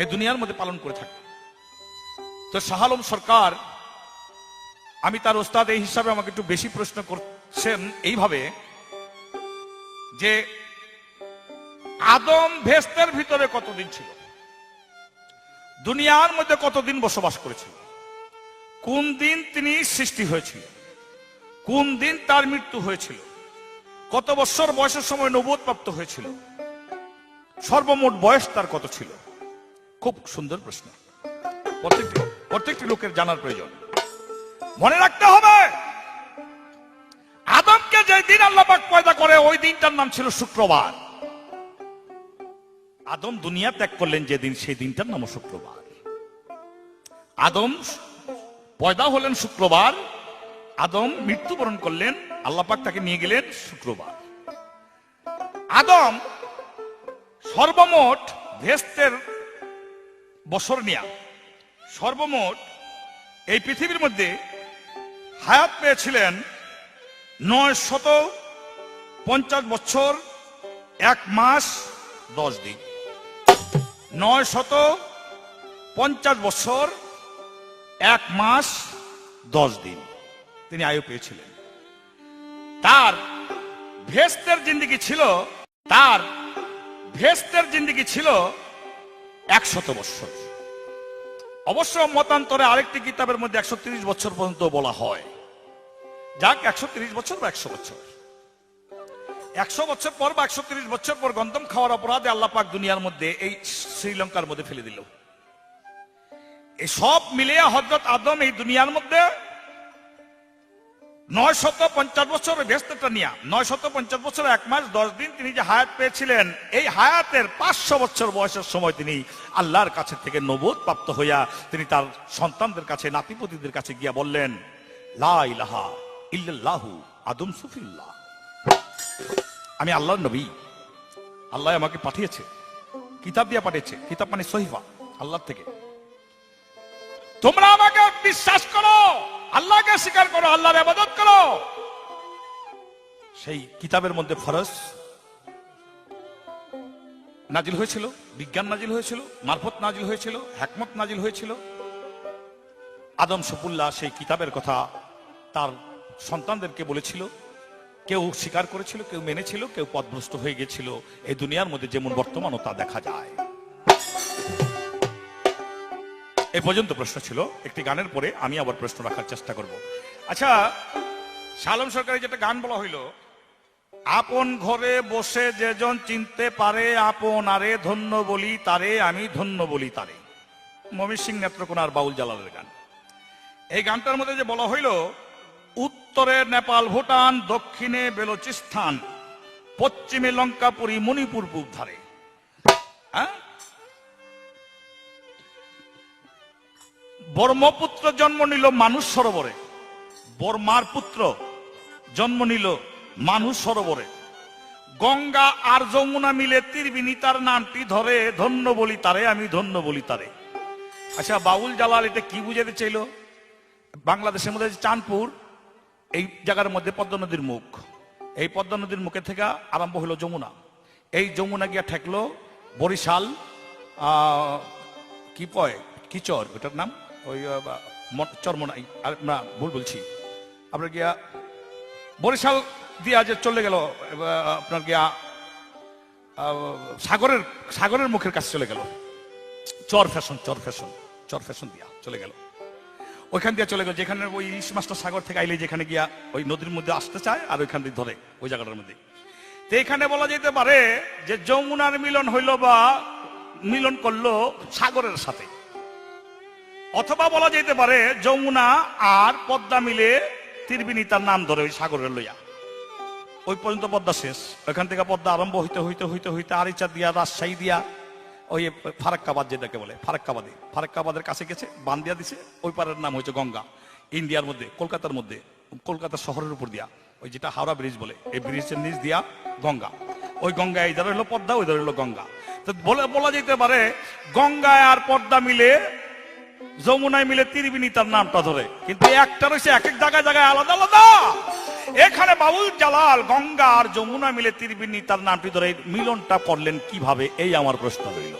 এই দুনিয়ার মধ্যে পালন করে থাকে। তো শাহ আলম সরকার, আমি তার ওস্তাদ এই হিসাবে আমাকে একটু বেশি প্রশ্ন করছেন এইভাবে যে আদম ভেস্তের ভিতরে কতদিন ছিল, দুনিয়ার মধ্যে কতদিন বসবাস করেছিল, কোন দিন তিনি সৃষ্টি হয়েছিল, কোন দিন তার মৃত্যু হয়েছিল, কত বছর বয়সের সময় নবুয়ত প্রাপ্ত হয়েছিল, সর্বমোট বয়স তার কত ছিল। খুব সুন্দর প্রশ্ন, প্রত্যেকটি লোকের জানার প্রয়োজন। মনে রাখতে হবে, আদমকে যে দিন আল্লাহ পাক পয়দা করে ওই দিনটার নাম ছিল শুক্রবার। আদম দুনিয়া ত্যাগ করলেন যেদিন, সেই দিনটার নাম শুক্রবার। আদম পয়দা হলেন শুক্রবার, আদম মৃত্যুবরণ করলেন, আল্লাহ পাক তাকে নিয়ে গেলেন শুক্রবার। আদম সর্বমোট ভেস্তের বছর নিয়া সর্বমোট এই পৃথিবীর মধ্যে হায়াত পেয়েছিলেন 950 বছর 1 মাস 10 দিন। 950 বছর 1 মাস 10 দিন তিনি আয়ু পেয়েছিলেন। তার ভেস্তের জিন্দেগি ছিল 100 বছর। অবশ্য মতান্তরে আরেকটি কিতাবের মধ্যে 130 বছর পর্যন্ত বলা হয়। যাক, 130 বছর বা 100 বছর, 100 বছর পর বা 130 বছর পর গন্ধম খাওয়ার অপরাধে আল্লাহ পাক দুনিয়ার মধ্যে এই শ্রীলঙ্কার মধ্যে ফেলে দিল। এই সব মিলিয়ে হযরত আদম এই দুনিয়ার মধ্যে 950 বছর ব্যস্ততা নিয়ে 950 বছর 1 মাস 10 দিন তিনি যে হায়াত পেয়েছিলেন, এই হায়াতের 500 বছর বয়সের সময় তিনি আল্লাহর কাছে থেকে নবুয়ত প্রাপ্ত হইয়া তিনি তার সন্তানদের কাছে, নাতিপতিদের কাছে গিয়া বললেন, লা ইলাহা ইল্লাল্লাহু আদম সুফিল্লাহ, আমি আল্লাহর নবী, আল্লাহ আমাকে পাঠিয়েছে, কিতাব দিয়ে পাঠিয়েছে। কিতাব মানে সহিফা, আল্লাহ থেকে। তোমরা আমাকে বিশ্বাস করো, আল্লাহকে স্বীকার করো, আল্লাহর ইবাদত করো। সেই কিতাবের মধ্যে ফরজ নাজিল হয়েছিল, বিজ্ঞান নাজিল হয়েছিল, মারফত নাজিল হয়েছিল, হিকমত নাজিল হয়েছিল। আদম সফুল্লাহ সেই কিতাবের কথা তার সন্তানদেরকে বলেছিল। কেউ স্বীকার করেছিল, কেউ মেনেছিল, কেউ পথভ্রষ্ট হয়ে গেছিল। এই দুনিয়ার মধ্যে যেমন বর্তমানও তা দেখা যায়। এই পর্যন্ত প্রশ্ন ছিল। একটি গানের পরে আমি আবার প্রশ্ন রাখার চেষ্টা করব। আচ্ছা, শালম সরকারের যেটা গান বলা হইল, আপন ঘরে বসে যেজন চিনতে পারে আপন আরে ধন্য বলি তারে, আমি ধন্য বলি তারে। মমির সিং নেত্রকোনার বাউল জালালের গান। এই গানটার মধ্যে যে বলা হইল, উত্তরে নেপাল ভুটান, দক্ষিণে বেলুচিস্তান, পশ্চিমে লঙ্কাপুরী, মণিপুর পূব ধারে। হ্যাঁ, বর্মপুত্র জন্ম নিল মানুষ সরোবরে, বর্মার পুত্র জন্ম নিল মানুষ সরোবরে। গঙ্গা আর যমুনা মিলে ত্রিবেণী তার নামটি ধরে, ধন্য বলি তারে, আমি ধন্য বলি তারে। আচ্ছা, বাউল জালাল এটা কি বুঝাতে চাইল? বাংলাদেশের মধ্যে চাঁদপুর, এই জায়গার মধ্যে পদ্মা নদীর মুখ, এই পদ্মা নদীর মুখে থেকে আরম্ভ হলো যমুনা। এই যমুনা গিয়া ঠেকলো বরিশাল, কি পয় কি চর, ওটার নাম ওই চরমোনাই, আর না ভুল বলছি, আপনার গিয়া বরিশাল দিয়া যে চলে গেল আপনার গিয়া সাগরের মুখের কাছে চলে গেল, চর ফ্যাশন দিয়া চলে গেল। ওইখান দিয়ে চলে গেল যেখানে ওই ইলিশ মাছটা সাগর থেকে আইলে যেখানে গিয়া ওই নদীর মধ্যে আসতে চায়, আর ওইখান দিয়ে ধরে ওই জায়গাটার মধ্যে। তো এখানে বলা যেতে পারে যে যমুনার মিলন হইল বা মিলন করলো সাগরের সাথে, অথবা বলা যেতে পারে যমুনা আর পদ্মা মিলে ত্রিবেণী তার নাম ধরে ওই সাগরের লইয়া। ওই পর্যন্ত পদ্মা শেষ। ওইখান থেকে পদ্মা আরম্ভ হইতে হইতে হইতে হইতে আরিচা দিয়া, রাজশাহী দিয়া, ওই ফারাক্কাবাদ যেটাকে বলে, ফারাক্কাবাদের কাছে গেছে, বান দিয়া দিছে। ওই পারের নাম হচ্ছে গঙ্গা। ইন্ডিয়ার মধ্যে, কলকাতার মধ্যে, কলকাতা শহরের উপর দিয়া, ওই যেটা হাওড়া ব্রিজ বলে, এই ব্রিজের নিচ দিয়া গঙ্গা। ওই গঙ্গা এই ধারে হলো পদ্মা, ওই ধারে হলো গঙ্গা। তো বলা যেতে পারে গঙ্গায় আর পদ্মা মিলে, যমুনায় মিলে ত্রিবেণী তার নামটা ধরে। কিন্তু একটা রয়েছে এক এক জায়গায় আলাদা আলাদা। এখানে বাউল জালাল গঙ্গা আর যমুনা মিলে ত্রিবেণী তার নামটি ধরে মিলনটা করলেন কিভাবে, এই আমার প্রশ্ন রইল।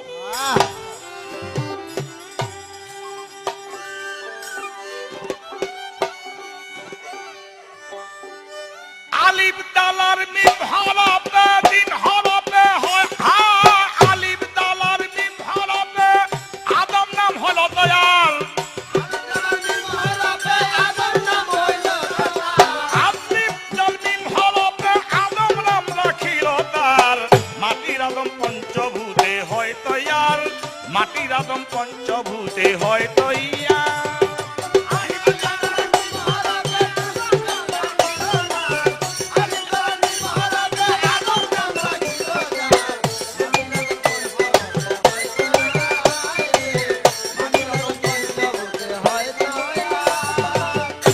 আলিফ দালার মিম হরফে দিন হরফে হয়, আলিফ দালার মিম হরফে আদম নাম হলো দয়াল, আলিফ দাল মিম হরফে আদম নাম রাখিল তার, মাটির আদম পঞ্চভূতে হয় তৈয়ার, মাটির আদম পঞ্চভূতে হয় তৈয়ার।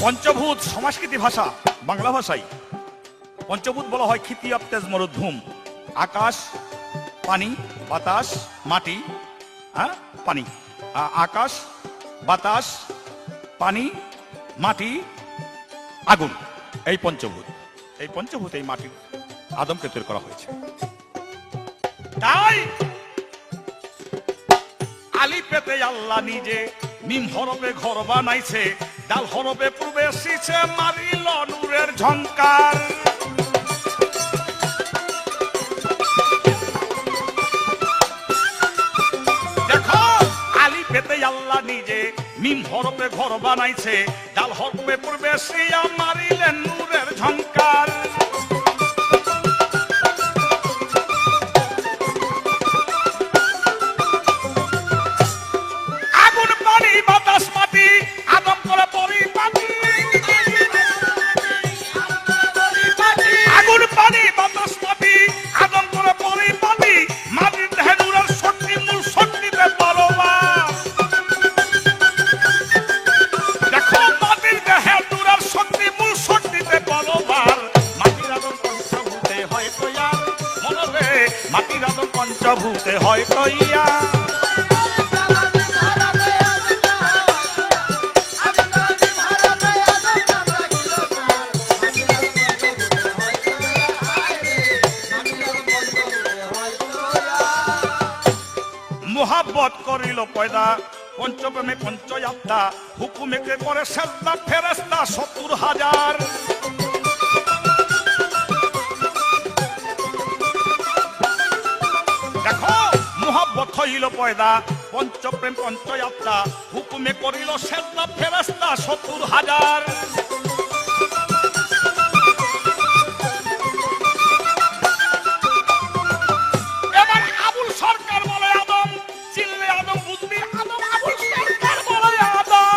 পঞ্চভূত সংস্কৃতি ভাষা, বাংলা ভাষায় পঞ্চভূত বলা হয় ক্ষিতি আপ তেজ মরুধুম, আকাশ, পানি, বাতাস, মাটি, পানি, আকাশ, বাতাস, পানি, মাটি, আগুন, এই পঞ্চভূত। এই পঞ্চভূত এই মাটির আদমকে তৈরি করা হয়েছে। তাই আলি পেতে আল্লাহ নিজে মিম হরফে ঘর বানাইছে, ডাল হরফে পূর্বে এসেছে মারিল নূরের ঝংকার। দেখো আলি পেতে আল্লাহ নিজে মিম হরফে ঘর বানাইছে, ডাল হরফে পূর্বে এসিয়া মারিলেন নূরের ঝংকার। পঞ্চভূতে হয় কইয়া মোহাব্বত করিল পয়দা, পঞ্চপ্রেমে পঞ্চযাত্রা, হুকুমেকে করে সেজদা ফেরেশতা ৭০,০০০। দেখো মোহাব্বত হইল পয়দা, পঞ্চপ্রেম পঞ্চযাত্রা, হুকুমে করিল সেজদা ফেরেশতা ৭০,০০০। এবার আবুল সরকার বলে আদম, চিনলে আদম বুঝবি আদম, আবুল সরকার বলে আদম।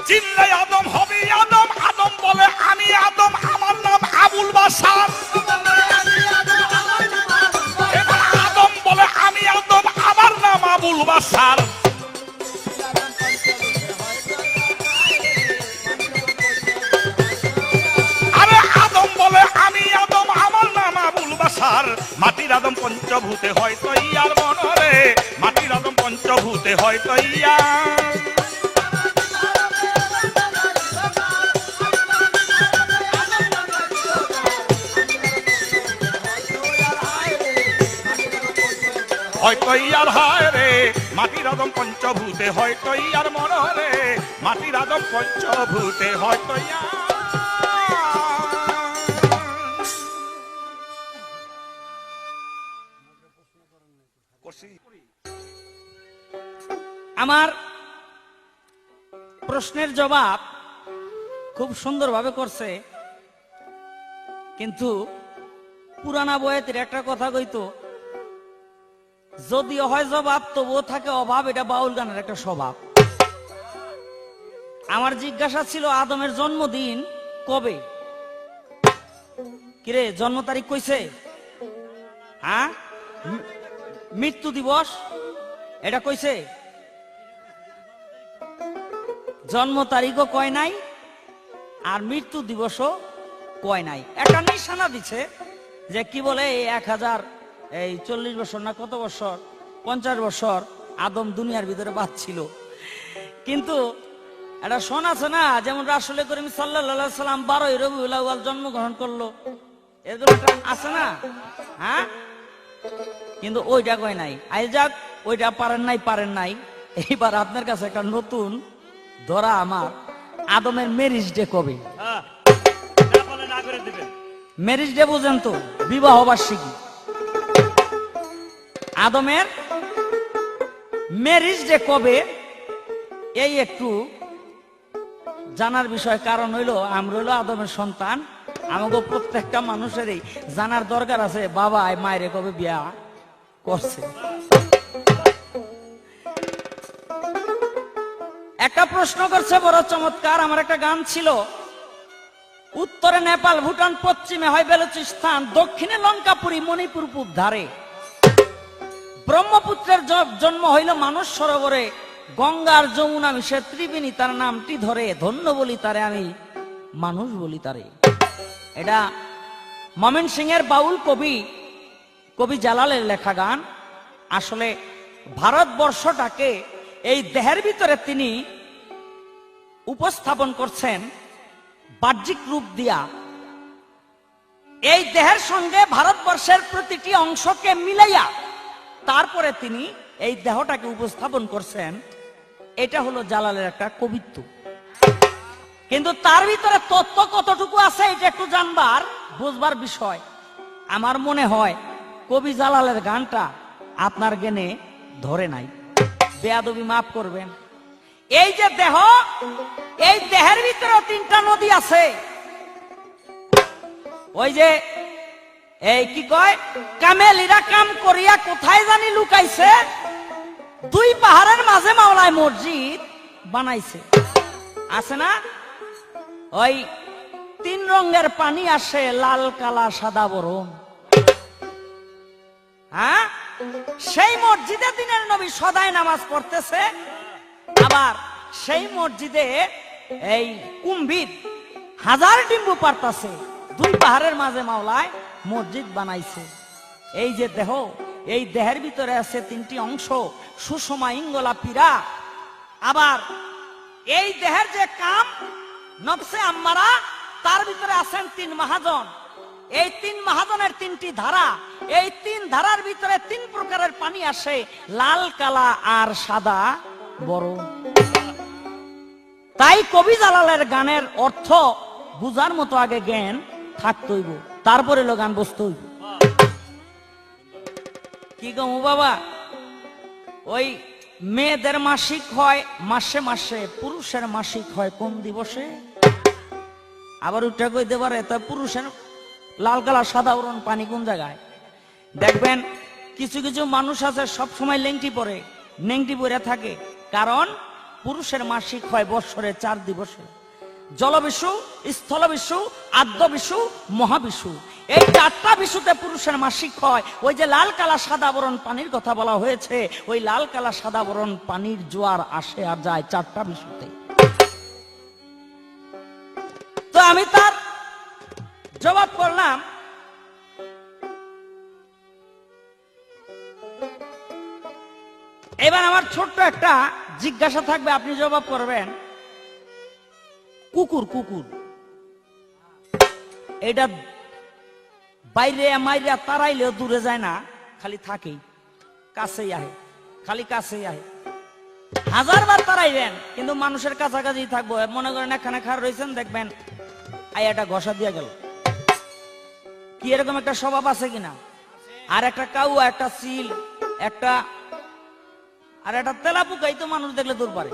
চিনলে আদম হবে আদম, আদম বলে আমি আদম, আমার নাম আবুল বাশার। এবার আদম বলে আমি আদম, আমার নাম আবুল বাশার। আরে আদম বলে আমি আদম, আমার নাম আবুল বাশার। মাটির আদম পঞ্চভূতে হয় তৈয়ার মনরে, মাটির আদম পঞ্চভূতে হয় তৈয়ার। হয়তো ইয়ার হায় রে মাটির আদম পঞ্চভূতে, হয়তো ইয়ার মনরে মাটির আদম পঞ্চভূতে, হয়তো আমার প্রশ্নের জবাব খুব সুন্দরভাবে করছে, কিন্তু পুরানা বইয়ের একটা কথা কইতো, যদিও হয় জবাব তবুও থাকে অভাব, এটা বাউল গানের একটা স্বভাব। আমার জিজ্ঞাসা ছিল আদমের জন্মদিন কবে, কিরে জন্ম তারিখ কইছে? হ্যাঁ, মৃত্যু দিবস এটা কইছে? জন্ম তারিখও কয় নাই আর মৃত্যু দিবসও কয় নাই। একটা নিশানা দিছে যে কি বলে 1040 বছর না কত বছর, 50 বছর আদম দুনিয়ার ভিতরে বাঁচছিল। কিন্তু এটা শোন আছে না, যেমন রাসূল করিম সাল্লাল্লাহু আলাইহি সাল্লাম 12 রবিউল আউয়াল জন্মগ্রহণ করলো, এরকম একটা আছে না? হ্যাঁ, কিন্তু ওইটা কয় নাই। আই যাক, ওইটা পারেন নাই। এইবার আপনার কাছে একটা নতুন ধরা, আমার আদমের ম্যারেজ ডে কবে? ম্যারেজ ডে বুঝেন তো, বিবাহ বার্ষিকী। আদমের ম্যারেজ ডে কবে এই একটু জানার বিষয়। কারণ হইলো আমরা হইলো আদমের সন্তান, আমাকে প্রত্যেকটা মানুষেরই জানার দরকার আছে বাবা মায়ের কবে বিয়া করছে। একটা প্রশ্ন করছে বড় চমৎকার। আমার একটা গান ছিল, উত্তরে নেপাল ভুটান, পশ্চিমে হয় বেলুচিস্তান, দক্ষিণে লঙ্কাপুরি, মণিপুর পূব ধারে, ব্রহ্মপুত্রের জন্ম হইল মানস সরোবরে, গঙ্গার যমুনা মিশে ত্রিবেণী তার নামটি ধরে, ধন্য বলি তারে আমি মানুষ বলি তারে। এটা ময়মনসিংহের বাউল কবি জালালের লেখা গান। আসলে ভারতবর্ষটাকে এই দেহের ভিতরে তিনি উপস্থাপন করছেন বাহ্যিক রূপ দিয়া। এই দেহের সঙ্গে ভারতবর্ষের প্রতিটি অংশকে মিলাইয়া তারপরে তিনি এই দেহটাকে উপস্থাপন করছেন। এটা হলো জালালের একটা কবিত্ব। কিন্তু তার ভিতরে তত্ত্ব কতটুকু আছে এটা একটু জানবার বুঝবার বিষয়। আমার মনে হয় কবি জালালের গানটা আপনার জ্ঞানে ধরে নাই, বেয়াদবি মাফ করবেন। এই যে দেহ, এই দেহের ভিতরে তিনটা নদী আছে। ওই যে এই কি কয়, কামেলিরা কাম করিয়া কোথায় জানি লুকাইছে, দুই পাহাড়ের মাঝে মাওলায় মসজিদ বানাইছে, আছে না? ওই তিন রঙের পানি আসে, লাল কালা সাদা বরণ। হ্যাঁ, সেই মসজিদে দিনের নবী সদাই নামাজ পড়তেছে, আবার সেই মসজিদে এই কুম্ভীর হাজার ডিম্বু পারতাছে। দুই পাহাড়ের মাঝে মাওলায় মসজিদ বানাইছে। এই যে দেহ, এই দেহের ভিতরে আছে তিনটি অংশ, সুষমা, ইঙ্গলা, পীড়া। আবার এই দেহের যে কাম, নফসে আম্মারা, তার ভিতরে আছেন তিন মহাজন। এই তিন মহাজনের তিনটি ধারা, এই তিন ধারার ভিতরে তিন প্রকারের পানি আসে, লাল কালা আর সাদা বরণ। তাই কবি জালালের গানের অর্থ বুঝার মতো আগে জ্ঞান থাকতেইব, তারপরে লো গান বসতে হইব। কি গো বাবা, ওই মেয়েদের মাসিক হয় মাসে মাসে, পুরুষের মাসিক হয় কোন দিবসে? আবার উঠে কইতে পারে তা পুরুষের লাল কালা সাদা বরণ পানি কোন জায়গায়? দেখবেন কিছু কিছু মানুষ আছে সব সময় লেংটি পরে, নেংটি পরে থাকে, কারণ পুরুষের মাসিক হয় বৎসরে 4 দিবসে, জলবিষু, স্থলবিষু, আদ্যবিষু, মহাবিষু। এই 4টা বিশুতে পুরুষের মাসিক হয়। ওই যে লাল কালা সাদা বরণ পানির কথা বলা হয়েছে, ওই লাল কালা সাদা বরণ পানির জোয়ার আসে আর যায় 4টা বিশুতে। তো আমি তার জবাব করলাম, এবার আমার ছোট্ট একটা জিজ্ঞাসা থাকবে, আপনি জবাব করবেন। কুকুর, কুকুর এটা বাইরে মাইরা তারাইলেও দূরে যায় না, খালি থাকেই, কাছেই আহে, খালি কাছেই আহে। 1000 বার তারাইবেন কিন্তু মানুষের কাছাকাছি থাকবো। মনে করেন এখানে খার রয়েছেন, দেখবেন আয়াটা ঘষা দিয়ে গেল। কি এরকম একটা স্বভাব আছে কিনা? আর একটা কাউয়া, একটা চিল, একটা আর একটা তেলাপুকাই তো মানুষ দেখলে দূর পারে,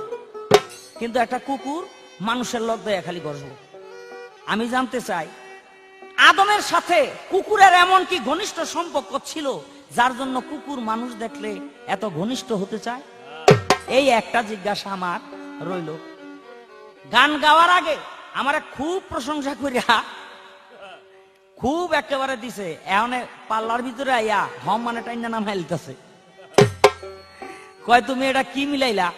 কিন্তু একটা কুকুর মানুষের লজ্জায় খালি গর্ব। আমি জানতে চাই, আদমের সাথে কুকুরের এমন কি ঘনিষ্ঠ সম্পর্ক ছিল যার জন্য কুকুর মানুষ দেখলে এত ঘনিষ্ঠ হতে চায়? এই একটা জিজ্ঞাসা আমার রইল। গান গাওয়ার আগে আমার খুব প্রশংসা করিয়া খুব একেবারে দিছে, এখন পাল্লার ভিতরে আইয়া হম মানে টাইনা নাম হেলতেছে, কয় তুমি এটা কি মিলাইলা?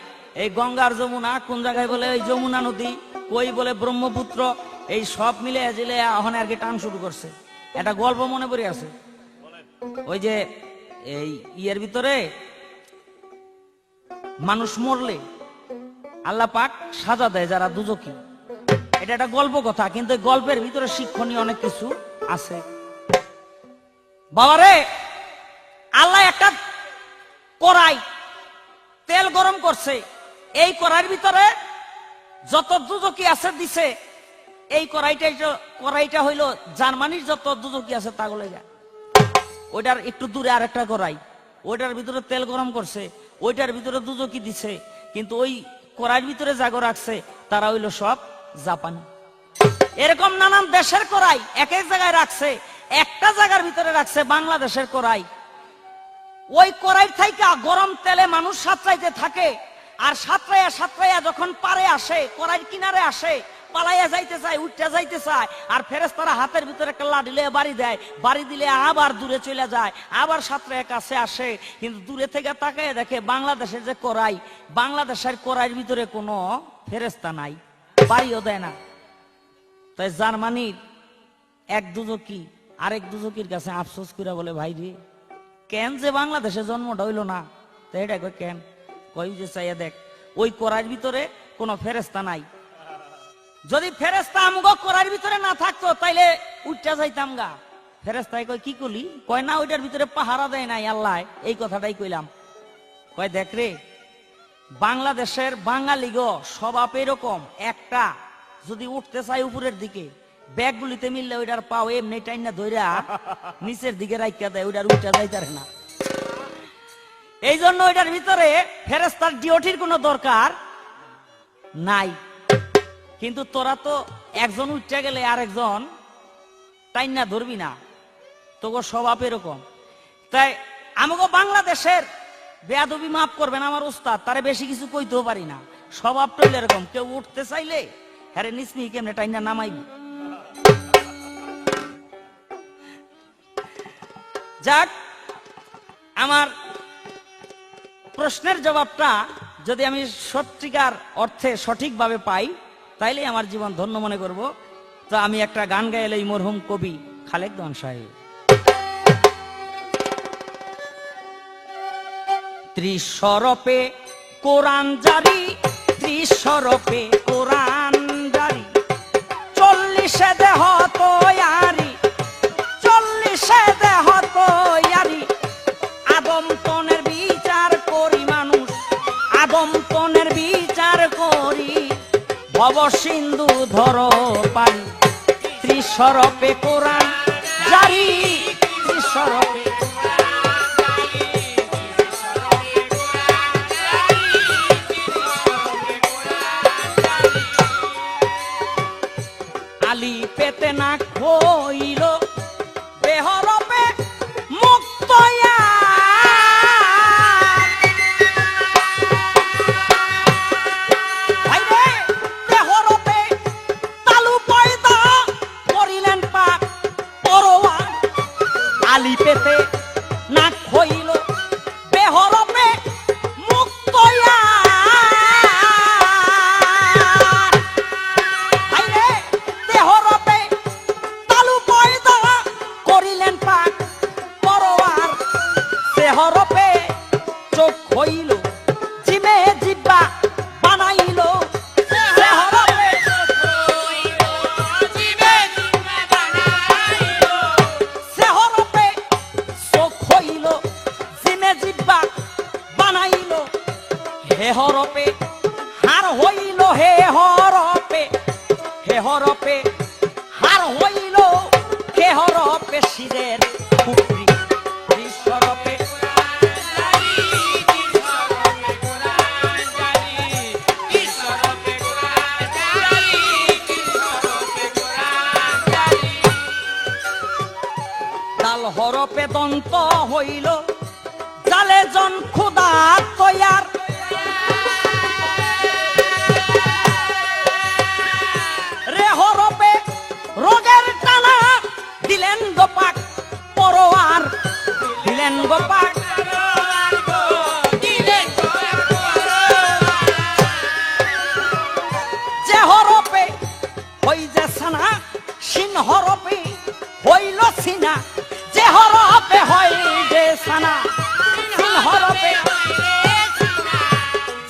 এই গঙ্গার যমুনা কোন জায়গায় বলে এই যমুনা নদী, কই বলে ব্রহ্মপুত্র, এই সব মিলে জিলে এখন আর কি টান শুরু করছে। একটা গল্প মনে পড়ে আছে, ওই যে এই ইয়ের ভিতরে মানুষ মরলে আল্লাহ পাক সাজা দেয় যারা দুজকি। এটা একটা গল্প কথা, কিন্তু গল্পের ভিতরে শিক্ষণীয় অনেক কিছু আছে। বাবারে, আল্লাহ একটা কড়াই তেল গরম করছে, এই কড়াইয়ের ভিতরে যত দুজকি আছে দিছে। এই কড়াইটা হইলো জার্মানির যত দুজকি আছে তা গুলো যায়। ওইটার একটু দূরে আর একটা কড়াই, ওইটার ভিতরে তেল গরম করছে, ওইটার ভিতরে দুজকি দিছে, কিন্তু ওই কড়াইয়ের ভিতরে জাগো রাখছে তারা হইলো সব জাপানি। এরকম নানান দেশের কড়াই এক এক জায়গায় রাখছে, একটা জায়গার ভিতরে রাখছে বাংলাদেশের কড়াই। ওই কড়াই থেকে গরম তেলে মানুষ সাঁতরাইতে থাকে, আর সাঁতরাইয়া সাঁতরাইয়া যখন পারে আসে, কড়াইয়ের কিনারে আসে, পালাইয়া যাইতে চায়, উঠতে যাইতে চায়, আর ফেরেশতারা হাতের ভিতরে একটা লাঠি লইয়া বাড়ি দেয়, বাড়ি দিলে আবার দূরে চলে যায়, আবার সাঁতরে কাছে আসে, কিন্তু দূরে থেকে তাকায় দেখে বাংলাদেশের যে কড়াই, বাংলাদেশের কড়াইয়ের ভিতরে কোনো ফেরেশতা নাই, বাড়িও দেয় না। তাই জার্মানির এক দুজকি আরেক দুজকির কাছে আফসোস করে বলে, ভাই রে, কেন যে বাংলাদেশে জন্মটা হইল না? তো এটা কই কেন? কই যে চাইয়া দেখ, ওই কড়াইয়ের ভিতরে কোনো ফেরেশতা নাই। যদি ফেরেশতা আমগো কড়াইয়ের ভিতরে না থাকতো তাইলে উঠতে যাইতাম গা। ফেরেশতাই কই কি করলি? কয় না, ওইটার ভিতরে পাহারা দেয় নাই আল্লাহ, এই কথাটাই কইলাম। কয় দেখ রে, বাংলাদেশের বাঙালিগো স্বভাব এরকম, একটা যদি উঠতে চাই উপরের দিকে, ব্যাগগুলিতে মিললে ওইটার পাও এমনি টাইনা ধইরা নিচের দিকে রাইখা দেয়, ওইটার উঠা যাইতারে না। এই জন্য ওইটার ভিতরে ফেরেশতার ডিউটির কোনো দরকার নাই। কিন্তু তোরা তো একজন উঠতে গেলে আরেকজন টাইনা ধরবি না, তোকে স্বভাব এরকম। তাই আমাকে বাংলাদেশের বেয়াদবি মাফ করবেন আমার উস্তাদ, তারে বেশি কিছু কইতেও পারি না, স্বভাবটা এরকম। কেউ উঠতে চাইলে হ্যাঁ নিসনি কেমনে টাইনা নামাইবি। যাক, আমার প্রশ্নের জবাবটা যদি আমি সত্যিকার অর্থে সঠিকভাবে পাই তাইলে আমার জীবন ধন্য মনে করব। তো আমি একটা গান গাইলে এই মরহুম কবি খালেক দেওয়ান সাহেব। ত্রিশরপে কোরআন জারি, ত্রিশরপে কোরআন জারি, 40 দেহ তৈয়ারি, 40 দেহ তৈয়ারি, আদমতনের বিচার করি মানুষ, আদমতনের বিচার করি, ভব সিন্ধু ধর পারি, ত্রিশরপে কোরআন জারি, ত্রিশরপে আলি পেতে না হইল বেহরপে মুক্ত বেহরপে তালু পয়দা করিলেন পাক পরোয়ার। আলি পেতে না হইল বেহরপে মুক্ত হরপে চোখ হইল জিমে জিব্বা বানাইল, সে হরপে চোখ হইল জিমে জিব্বা বানাইল, হে হরপে হার হইল, হে হরপে, হে হরপে হার হইল, হে হরপে শিরের পুত্রী, ত্রিশরপে দাল হরপে দন্ত হইল, জালে জন খুদা তৈয়ার, রে হরপে রোগের টানা দিলেন গোপাক পরোয়ার, দিলেন গোপাক যে হরপে হই যে সানা, সিন হরপে হইল সিনা, যে হরপে হয় যে সানা, সিন হরপে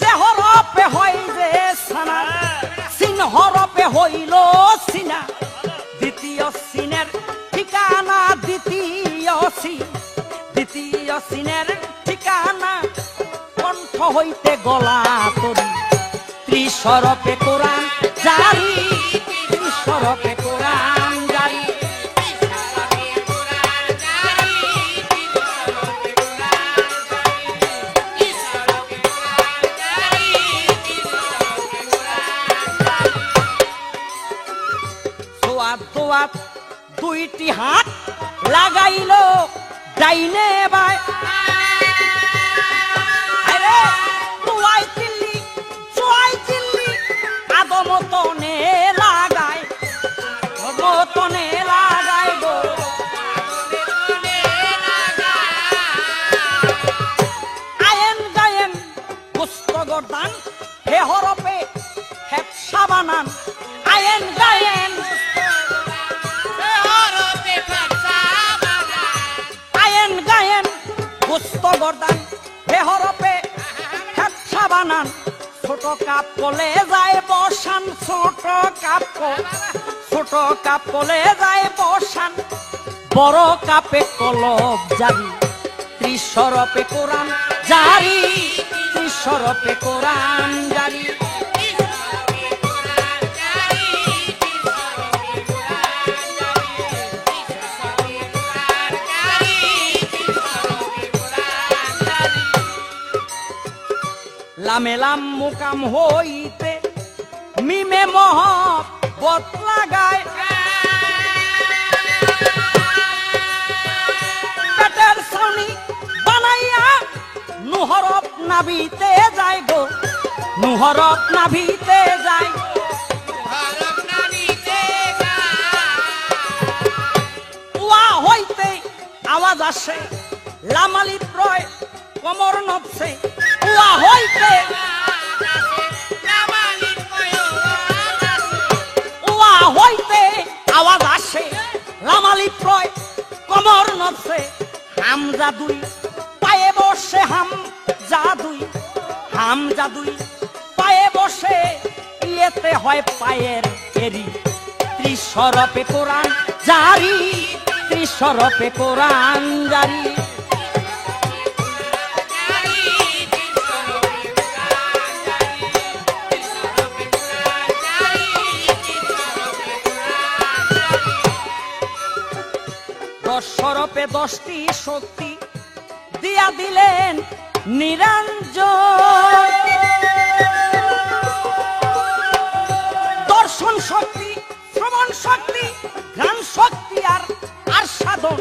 যে হরপে হয় যে সানা, সিন হরপে হইল সিনা, দ্বিতীয় সিনের ঠিকানা, দ্বিতীয় সিন, দ্বিতীয় সিনের ঠিকানা, কণ্ঠ হইতে গলা তরি, ত্রিশরপে কোরআন জারি, ত্রিশরপে কোরআন জারি, সোয়াত দুইটি হাত লাগাইল ডাইনে বাই, চুয়াই চিল্লি আদমতনে গর্দান হে হরপে হেপসা বানান আয়েন গায়েন আয়েন গায়েন গুস্ত গর্দান হে হরপে হেপসা বানান ছোট কাপ কলে যায় বসান ছোট কাপ কলে যায় বসান বড় কাপে কলব জারি ত্রিশরপে কোরআন জারি ত্রিশরপে কোরআন জারি লামেলাম মুকাম হইতে মিমে মহব্বত লাগায় পেটের ছাউনি বানাইয়া নুহরব নাভিতে যায় গো নুহরব নাভিতে যায় উয়া হইতে আওয়াজ আসে লামালি প্রয় কমর নবসে উয়া হইতে উয়া হইতে আওয়াজ আসে লামালি প্রয় কমর নবসে হাম জাদুই পায়ে বসে হাম জাদুই পায়ে বসে ইয়েতে হয় পায়ের এরি ত্রিশরপে কোরআন জারি ত্রিশরপে কোরআন জারি দশরপে 10টি শক্তি দিয়া দিলেন নিরঞ্জন দর্শন শক্তি শ্রবণ শক্তি জ্ঞান শক্তি আর সাধন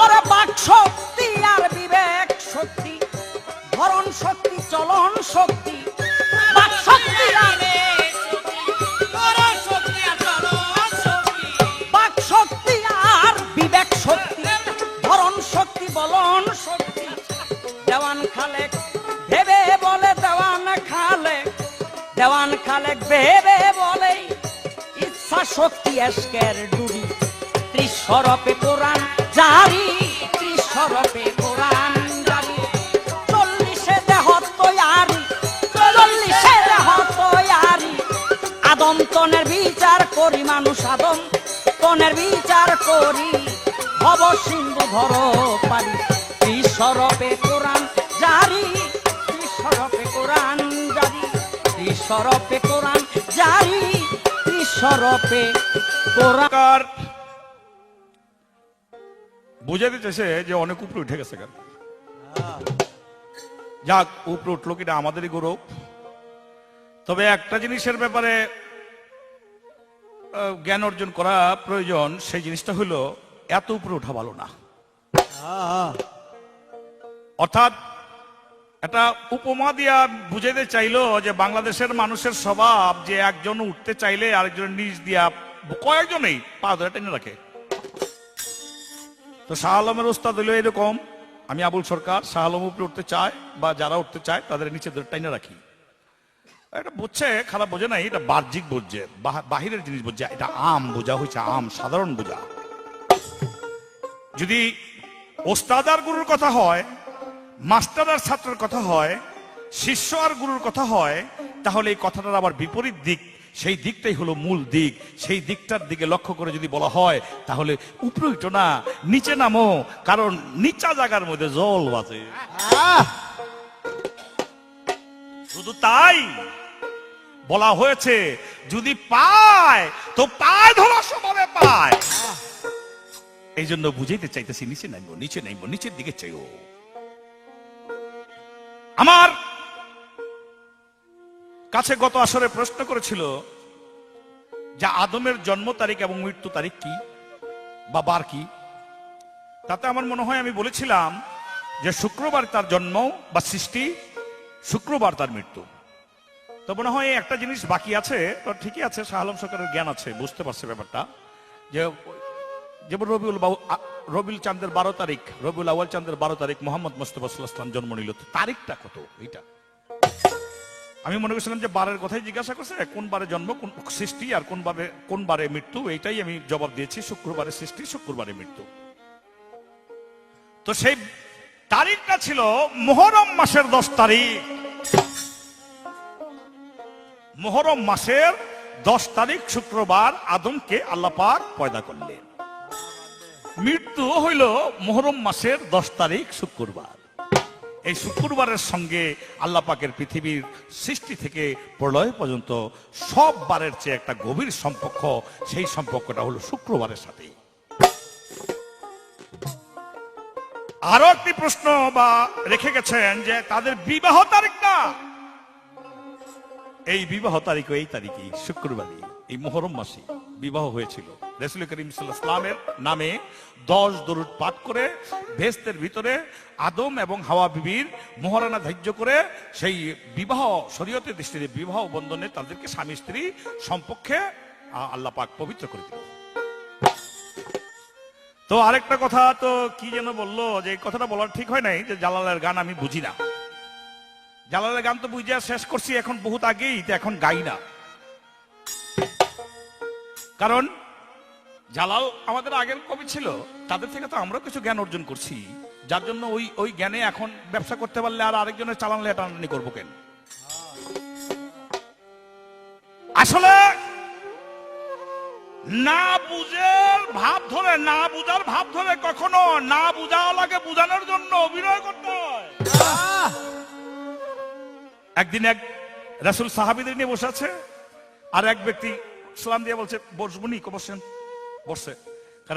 ওরে বাক শক্তি আর বিবেক শক্তি ধরণ শক্তি চলন শক্তি বাক শক্তি আর বিবেক শক্তি ধরণ শক্তি বলন শক্তি দেওয়ান খালেক ভেবে বলে দেওয়ান খালেক ভেবে বলে ইচ্ছা শক্তি এসকের ডুরি ত্রিশরপে কোরআন জারি ত্রিশরপে কোরআন জারি 40 দেহ তৈয়ারি আদম তনের বিচার করি মানুষ আদম তনের বিচার করি হব সিন্ধু ধরো পারি ত্রিশরপে কোরআন জারি ত্রিশরপে কোরআন জারি ত্রিশরপে কোরআন জারি ত্রিশরপে কোরআন বুঝে দিতেছে যে অনেক উপরে উঠে গেছে কেন যাক উপরে উঠলো কিনা আমাদেরই গৌরব তবে একটা জিনিসের ব্যাপারে জ্ঞান অর্জন করা প্রয়োজন সেই জিনিসটা হলো এত উপরে ওঠা ভালো না অর্থাৎ একটা উপমা দিয়া বুঝাইতে চাইলো যে বাংলাদেশের মানুষের স্বভাব যে একজন উঠতে চাইলে আরেকজন নিচ দিয়া কয়েকজনেই পা ধরে টেনে রাখে তো শাহ আলমের ওস্তাদ হইলো এরকম আমি আবুল সরকার শাহ আলম উপরে উঠতে চায় বা যারা উঠতে চায় তাদের নিচে ধরে টেনে রাখি এটা বুঝছে খারাপ বোঝে নাই এটা বাহ্যিক বুঝছে বাহিরের জিনিস বুঝছে এটা আম বোঝা হয়েছে আম সাধারণ বোঝা যদি ওস্তাদ আর গুরুর কথা হয় মাস্টার আর ছাত্রের কথা হয় শিষ্য আর গুরুর কথা হয় তাহলে এই কথাটার আবার বিপরীত দিক সেই দিকটাই হলো মূল দিক সেই দিকটার দিকে লক্ষ্য করে যদি বলা হয় তাহলে উপরে উঠো না নিচে নামো কারণ নিচা জায়গার মধ্যে জল বাজে শুধু তাই বলা হয়েছে যদি পায় তো পায় ধরা স্বভাবে পায় এই জন্য বুঝাইতে চাইতেছি নিচে নাইবো নিচের দিকে চাইও আমার কাছে গত আসরে প্রশ্ন করেছিল যে আদমের জন্ম তারিখ এবং মৃত্যু তারিখ কি বা বার কি তাতে আমার মনে হয় আমি বলেছিলাম যে শুক্রবার তার জন্ম বা সৃষ্টি শুক্রবার তার মৃত্যু তো মনে হয় একটা জিনিস বাকি আছে তো ঠিকই আছে শাহ আলম সরকারের জ্ঞান আছে বুঝতে পারছে ব্যাপারটা যে যেমন রবিউল চাঁদের 12 তারিখ, রবিউল আউয়াল চাঁদের 12 তারিখ মোহাম্মদ মুস্তাফা সাল্লাল্লাহু আলাইহি ওয়াসাল্লাম জন্ম নিল, তারিখটা কত? এইটা আমি মনে করছিলাম যে বারের কথাই জিজ্ঞাসা করছে, কোন বারে জন্ম, কোন সৃষ্টি, আর কোন বারে মৃত্যু। এইটাই আমি জবাব দিয়েছি, শুক্রবারে সৃষ্টি, শুক্রবারে মৃত্যু। তো সেই তারিখটা ছিল মুহররম মাসের 10 তারিখ। মুহররম মাসের 10 তারিখ শুক্রবার আদমকে আল্লাহ পাক পয়দা করলেন। মৃত্যু হইল মুহররম মাসের 10 তারিখ শুক্রবার। এই শুক্রবারের সঙ্গে আল্লাহ পাকের পৃথিবীর সৃষ্টি থেকে প্রলয় পর্যন্ত সব বারের চেয়ে একটা গভীর সম্পর্ক, সেই সম্পর্কটা হলো শুক্রবারের সাথে। আরো একটি প্রশ্ন বা রেখে গেছেন যে তাদের বিবাহ তারিখটা, এই বিবাহ তারিখ এই তারিখে শুক্রবারই, এই মুহররম মাসে বিবাহ হয়েছিল। রাসূল করিম সাল্লাল্লাহু আলাইহি ওয়াসাল্লামের নামে 10 দরুদ পাঠ করে বেহেশতের ভিতরে আদম এবং হাওয়া বিবির মোহরানা ধার্য করে সেই বিবাহ শরীয়তের দৃষ্টিতে বিবাহ বন্ধনে তাদেরকে স্বামী স্ত্রী সম্পর্কে আল্লাহ পাক পবিত্র করে দিল। তো আরেকটা কথা তো কি যেন বললো, যে এই কথাটা বলার ঠিক হয় নাই, যে জালালের গান আমি বুঝি না। জালালের গান তো বুঝিয়া শেষ করছি এখন বহুত আগেই, তো এখন গাই না। কারণ জালাল আমাদের আগের কবি ছিল, তাদের থেকে তো আমরা কিছু জ্ঞান অর্জন করছি, যার জন্য ওই জ্ঞানে এখন ব্যবসা করতে পারলে আর আরেকজনের চালানলে টানাটানি করবো কেন? আসলে না বুঝার ভাব ধরে কখনো না বুঝা লাগে বুঝানোর জন্য অভিনয় করতে হয়। একদিন এক রাসূল সাহাবীদের নিয়ে বসে আছে, আর এক ব্যক্তি সালাম দিয়ে বলছে বসবনি, বসেন। বসছে।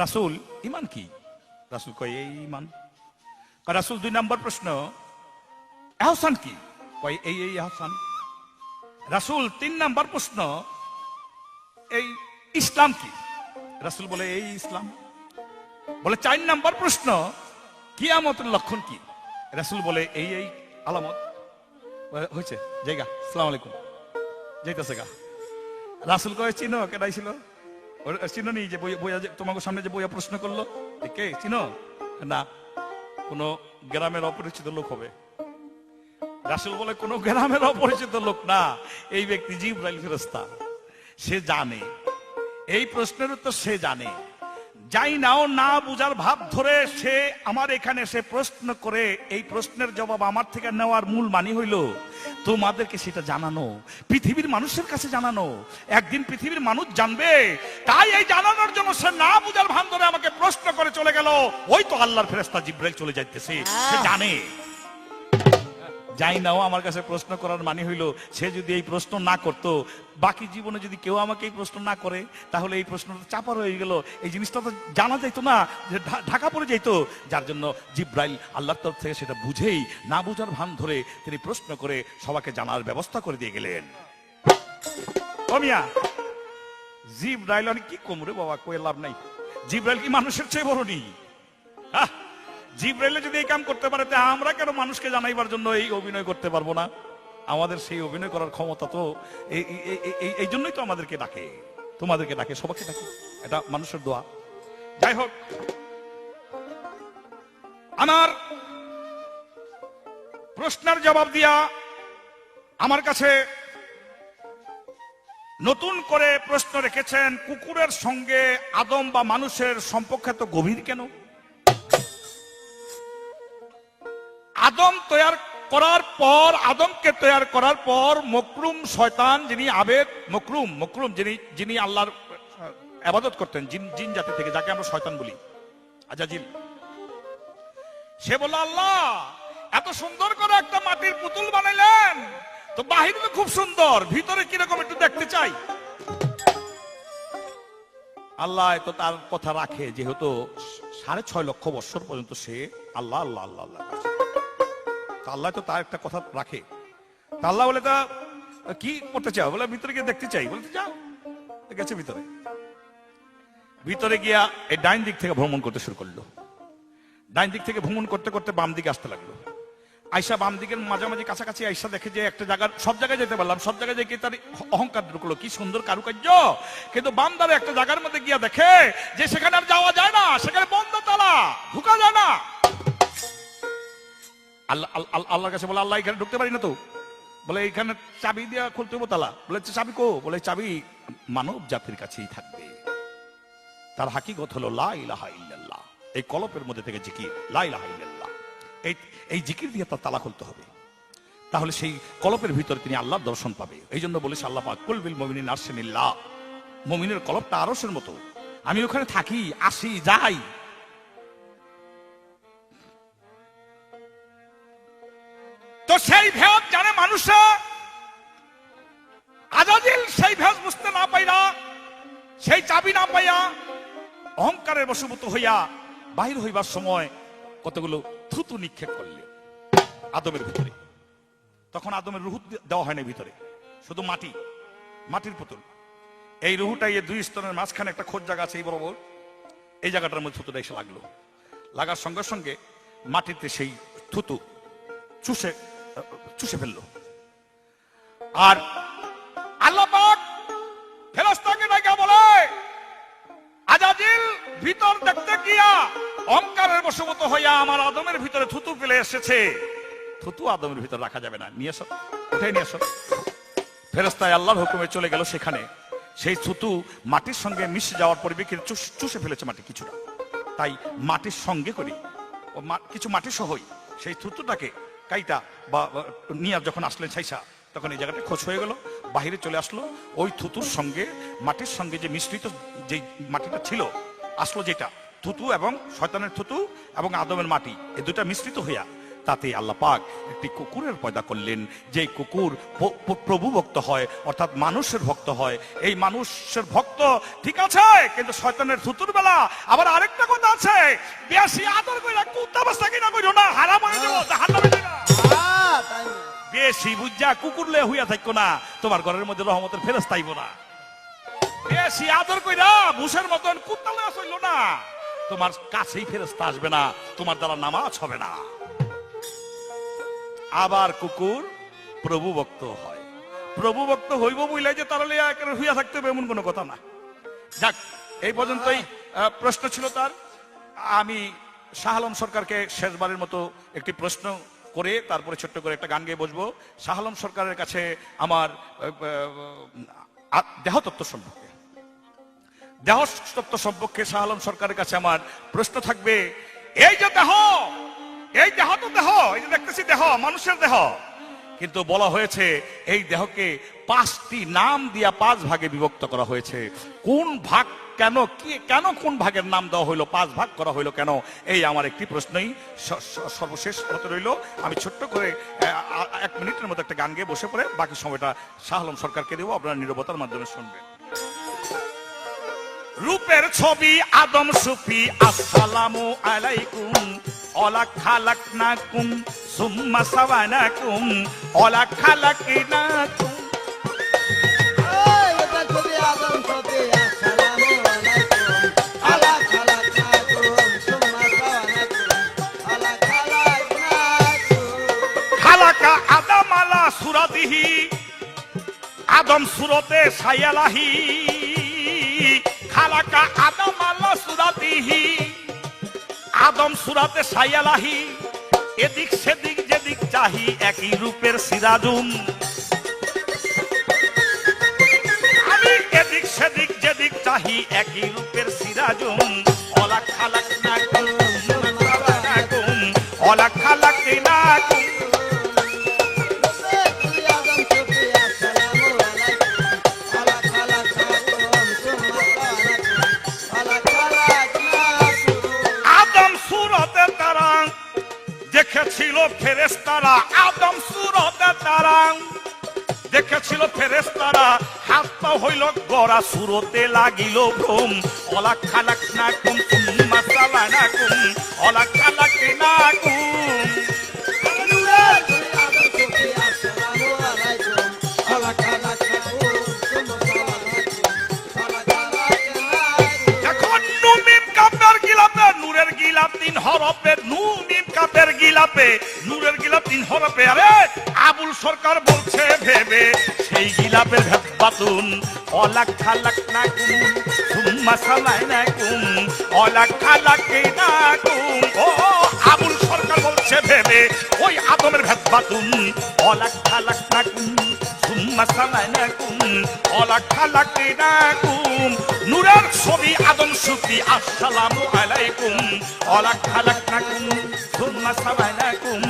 রাসূল ঈমান কি? রাসূল কয় এই ঈমান। রাসূল 2 নম্বর প্রশ্ন ইহসান কি? কয় এই ইহসান। রাসূল 3 নম্বর প্রশ্ন এই ইসলাম কি? রাসূল বলে এই ইসলাম। বলে 4 নম্বর প্রশ্ন কিয়ামতের লক্ষণ কি? রাসূল বলে এই আলামত। হয়েছে জায়গা, আসসালামু আলাইকুম, যাইতেছে গা। রাসূল কয় চিনো কেডাই ছিল? চিনো নি যে বইয়া তোমাকে সামনে যে বইয়া প্রশ্ন করলো কে চিনো? না, কোন গ্রামের অপরিচিত লোক হবে। রাসূল বলে কোন গ্রামের অপরিচিত লোক না, এই ব্যক্তি জিবরাইল ফেরেশতা। সে জানে এই প্রশ্নের উত্তর, সে জানে। যাই নাও না বুঝার ভাব ধরে সে আমার এখানে সে প্রশ্ন করে, এই প্রশ্নের জবাব আমার থেকে নেওয়ার মূল মানি হইল তোমাদেরকে সেটা জানানো, পৃথিবীর মানুষের কাছে জানানো। একদিন পৃথিবীর মানুষ জানবে, তাই এই জানানোর জন্য সে না বুঝার ভান ধরে আমাকে প্রশ্ন করে চলে গেল। ওই তো আল্লাহর ফেরেশতা জিবরাইল চলে যাইতেছে, সে জানে। যাই নাও আমার কাছে প্রশ্ন করার মানে হইল, সে যদি এই প্রশ্ন না করত, বাকি জীবনে যদি কেউ আমাকে এই প্রশ্ন না করে, তাহলে এই প্রশ্নটা চাপা রয়ে গেল, এই জিনিসটা তো জানা যাইতো না, ঢাকা পড়ে যাইতো। যার জন্য জিবরাইল আল্লাহর তরফ থেকে সেটা বুঝেই না বুঝার ভান ধরে তিনি প্রশ্ন করে সবাইকে জানার ব্যবস্থা করে দিয়ে গেলেন। ও মিয়া, জিবরাইল অনেক কি কমরে বাবা, কই লাভ নাই। জিবরাইল কি মানুষের চেয়ে বড় নি? জিবরাইল যদি এই কাম করতে পারে, আমরা কেন মানুষকে জানাইবার জন্য এই অভিনয় করতে পারবো না? আমাদের সেই অভিনয় করার ক্ষমতা তো এই জন্যই তো আমাদেরকে ডাকে, তোমাদেরকে ডাকে, সবাইকে ডাকে, এটা মানুষের দোয়া। যাই হোক, আমার প্রশ্নের জবাব দিয়া আমার কাছে নতুন করে প্রশ্ন রেখেছেন, কুকুরের সঙ্গে আদম বা মানুষের সম্পর্ক এত গভীর কেন? আদমকে তৈয়ার করার পর মকরুম শয়তান, যিনি আবেদ, মকরুম যিনি আল্লাহর ইবাদত করতেন জিন জাতি থেকে, যাকে আমরা শয়তান বলি, আজাজিল, সে বলল আল্লাহ এত সুন্দর করে একটা মাটির পুতুল বানাইলেন, তো বাহিরে তো খুব সুন্দর, ভিতরে কিরকম একটু দেখতে চাই। আল্লাহ তো তার কথা রাখে, যেহেতু 6.5 লক্ষ বছর পর্যন্ত সে আল্লাহ আল্লাহ আল্লাহ আল্লাহ, আল্লাহ তো তার একটা কথা রাখে। আল্লাহ বলে তা কি করতে চাও? বলে ভিতরে গিয়ে দেখতে চাই। বলতে যাও, গেছে ভিতরে গিয়া এই ডাইন দিক থেকে ভ্রমণ করতে শুরু করলো। ডাইন দিক থেকে ভ্রমণ করতে করতে বাম দিকে আসতে লাগলো। আয়সা বাম দিকের মাঝামাঝি কাছাকাছি আয়সা দেখে যে একটা জায়গার, সব জায়গায় যেতে পারলাম, সব জায়গায় দেখে তার অহংকার ঢুকলো, কি সুন্দর কারুকার্য। কিন্তু বাম ধারে একটা জায়গার মধ্যে গিয়া দেখে যে সেখানে আর যাওয়া যায় না, সেখানে বন্ধ তালা, ঢুকা যায় না। আল্লাহ আল্লাহর কাছে বলে, আল্লাহ এখানে ঢুকতে পারি না তো। বলে এখানে চাবি দিয়া খুলতে হবো তালা। বলে চাবি কো? বলে চাবি মানব জাতির কাছেই থাকবে। তার হাকিকত হলো লা ইলাহা ইল্লাল্লাহ। এই কলপের মধ্যে থেকে জিকির লা ইলাহা ইল্লাল্লাহ, এই জিকির দিয়ে তার তালা খুলতে হবে। তাহলে সেই কলপের ভিতরে তিনি আল্লাহর দর্শন পাবে। এই জন্য বলেছে আল্লাহ পাক, কুল বিল মুমিনিন আরশিনিল্লাহ। মুমিনের কলপটা আরশের মতো, আমি ওখানে থাকি, আসি, যাই। তো সেই ভেদ জানে মানুষে, আজাজিল সেই ভেদ বুঝতে না পাইরা, সেই চাবি না পাইয়া অহংকারের বশবর্তী হইয়া বাহির হইবার সময় কতগুলো থুতু নিক্ষেপ করলে আদমের ভিতরে। তখন আদমের রুহু দেওয়া হয় না ভিতরে, শুধু মাটি, মাটির পুতুল। এই রুহুটা এই দুই স্তনের মাঝখানে একটা খোঁজ জায়গা আছে, এই বরাবর এই জায়গাটার মধ্যে থুতুটা এসে লাগলো। লাগার সঙ্গে সঙ্গে মাটিতে সেই থুতু চুষে ফেললো। আর আল্লাহ পাক ফেরেশতাকে ডাকা বলে, আজাজিল ভিতর দেখতে গিয়া অহংকারের বশবর্তী হইয়া আমার আদমের ভিতরে থুতু ফেলে এসেছে। থুতু আদমের ভিতরে রাখা যাবে না, নিয়ে এসো, উঠে নিয়ে এসো। ফেরেশতায় আল্লাহর হুকুমে চলে গেল সেখানে। সেই থুতু মাটির সঙ্গে মিশে যাওয়ার পরিবে চুষে ফেলেছে মাটি কিছুটা। তাই মাটির সঙ্গে করি ও কিছু মাটি সহই সেই থুতুটাকে কাইটা বা নিয়ে যখন আসলেন ছাইসা, তখন এই জায়গাটা খোঁজ হয়ে গেল, বাহিরে চলে আসলো। ওই থুতুর সঙ্গে মাটির সঙ্গে যে মিশ্রিত যে মাটিটা ছিল আসলো, যেটা থুতু এবং শয়তানের থুতু এবং আদমের মাটি, এই দুটা মিশ্রিত হইয়া তাতে আল্লাহ পাক একটি কুকুরের পয়দা করলেন। যে কুকুর প্রভু ভক্ত হয়, অর্থাৎ মানুষের ভক্ত হয়। এই মানুষের ভক্ত ঠিক আছে, কিন্তু শয়তানের থুতুর বেলা আবার আরেকটা কথা আছে, বেশি আদর কইরা কুত্তা বাচ্চা কিনা কইরো না, হারাম হয়ে যাবো, জাহান্নামে যাবা। বেশি বুঝা কুকুর লে হইয়া থাকো না, তোমার ঘরের মধ্যে রহমতের ফেরেশতা আইবো না। বেশি আদর কইরা ভুষের মতন কুত্তা লইয়া চইল না, তোমার কাছেই ফেরেশতা আসবে না, তোমার দ্বারা নামাজ হবে না। আবার কুকুর প্রভু ভক্ত হয়, প্রভু ভক্ত হইব বইলে যে তারা লিয়া হইয়া থাকতে হবে এমন কোনো কথা না। যাক, এই পর্যন্তই প্রশ্ন ছিল তার। আমি শাহ আলম সরকারকে শেষবারের মতো একটি প্রশ্ন করে তারপরে ছোট্ট করে একটা গান গেয়ে বসবো। শাহ আলম সরকারের কাছে আমার দেহতত্ত্ব সম্পর্কে শাহ আলম সরকারের কাছে আমার প্রশ্ন থাকবে, এই যে দেহ, এই দেহ তো দেহ, এই যে দেখতেছি দেহ, মানুষের দেহ, কিন্তু বলা হয়েছে এই দেহকে 5টি নাম দিয়া 5 ভাগে বিভক্ত করা হয়েছে। কোন ভাগ, কেন, কি, কেন কোন ভাগের নাম দেওয়া হইলো, 5 ভাগ করা হইলো কেন? এই আমার একটি প্রশ্নই সর্বশেষ হতে রইল। আমি ছোট্ট করে 1 মিনিটের মতো একটা গান গেয়ে বসে পড়ে বাকি সময়টা শাহ আলম সরকারকে দেবো, আপনারা নীরবতার মাধ্যমে শুনবেন। রূপের ছবি আদম সুফি, আসসালামু আলাইকুম, ওলা খালাকনাকুম সুম্মা সাওয়ানাকুম, ওলা খালাকনাকুম। রূপের ছবি আদম সুফি, আসসালামু আলাইকুম, ওলা খালাকনাকুম সুম্মা সাওয়ানাকুম, ওলা খালাকনাকুম। খালাকা আদম আলা সুরাতিহি, আদম সুরতে সায়ালাহি। খালাকা আদম আলা সুরাতিহি, আদম সুরাতে সায়ালাহি। এদিক সেদিক যেদিক চাহি একই রূপের সিরাজুম। আমি এদিক সেদিক যেদিক চাহি একই রূপের সিরাজুম। ওলা খালাকনাকুম সুম্মা সাওয়ানাকুম, ওলা খালাকনাকুম। দেখেছিল ফেরেশতারা, আদম সুরতে তারা দেখেছিল ফেরেশতারা, হাত পা হইল গড়া, সুরতে লাগিল ভ্রম। ওলা খালাকনাকুম সুম্মা সাওয়ানাকুম, ওলা খালাকনাকুম। এখন নুমিম কাব্যের গিলাপে নূরের গিলাপ 3 হরফের, নুন মিম কাফের গিলাপে, নূরের গিলাপ 3 হরফে। আরে আবুল সরকার বলছে ভেবে সেই গিলাপের বাতুন, অলাক খালাক না কুম সুম্মা সালাইনা কুম, অলাক খালাক না কুম। ও আবুল সরকার বলছে ভেবে ওই আদমের বাতুন, অলাক খালাক না কুম সুম্মা সালাইনা কুম, অলাক খালাক না কুম। নূরের ছবি আদম সুফি আসসালামু আলাইকুম, অলাক খালাক না কুম সুম্মা সালাইনা কুম,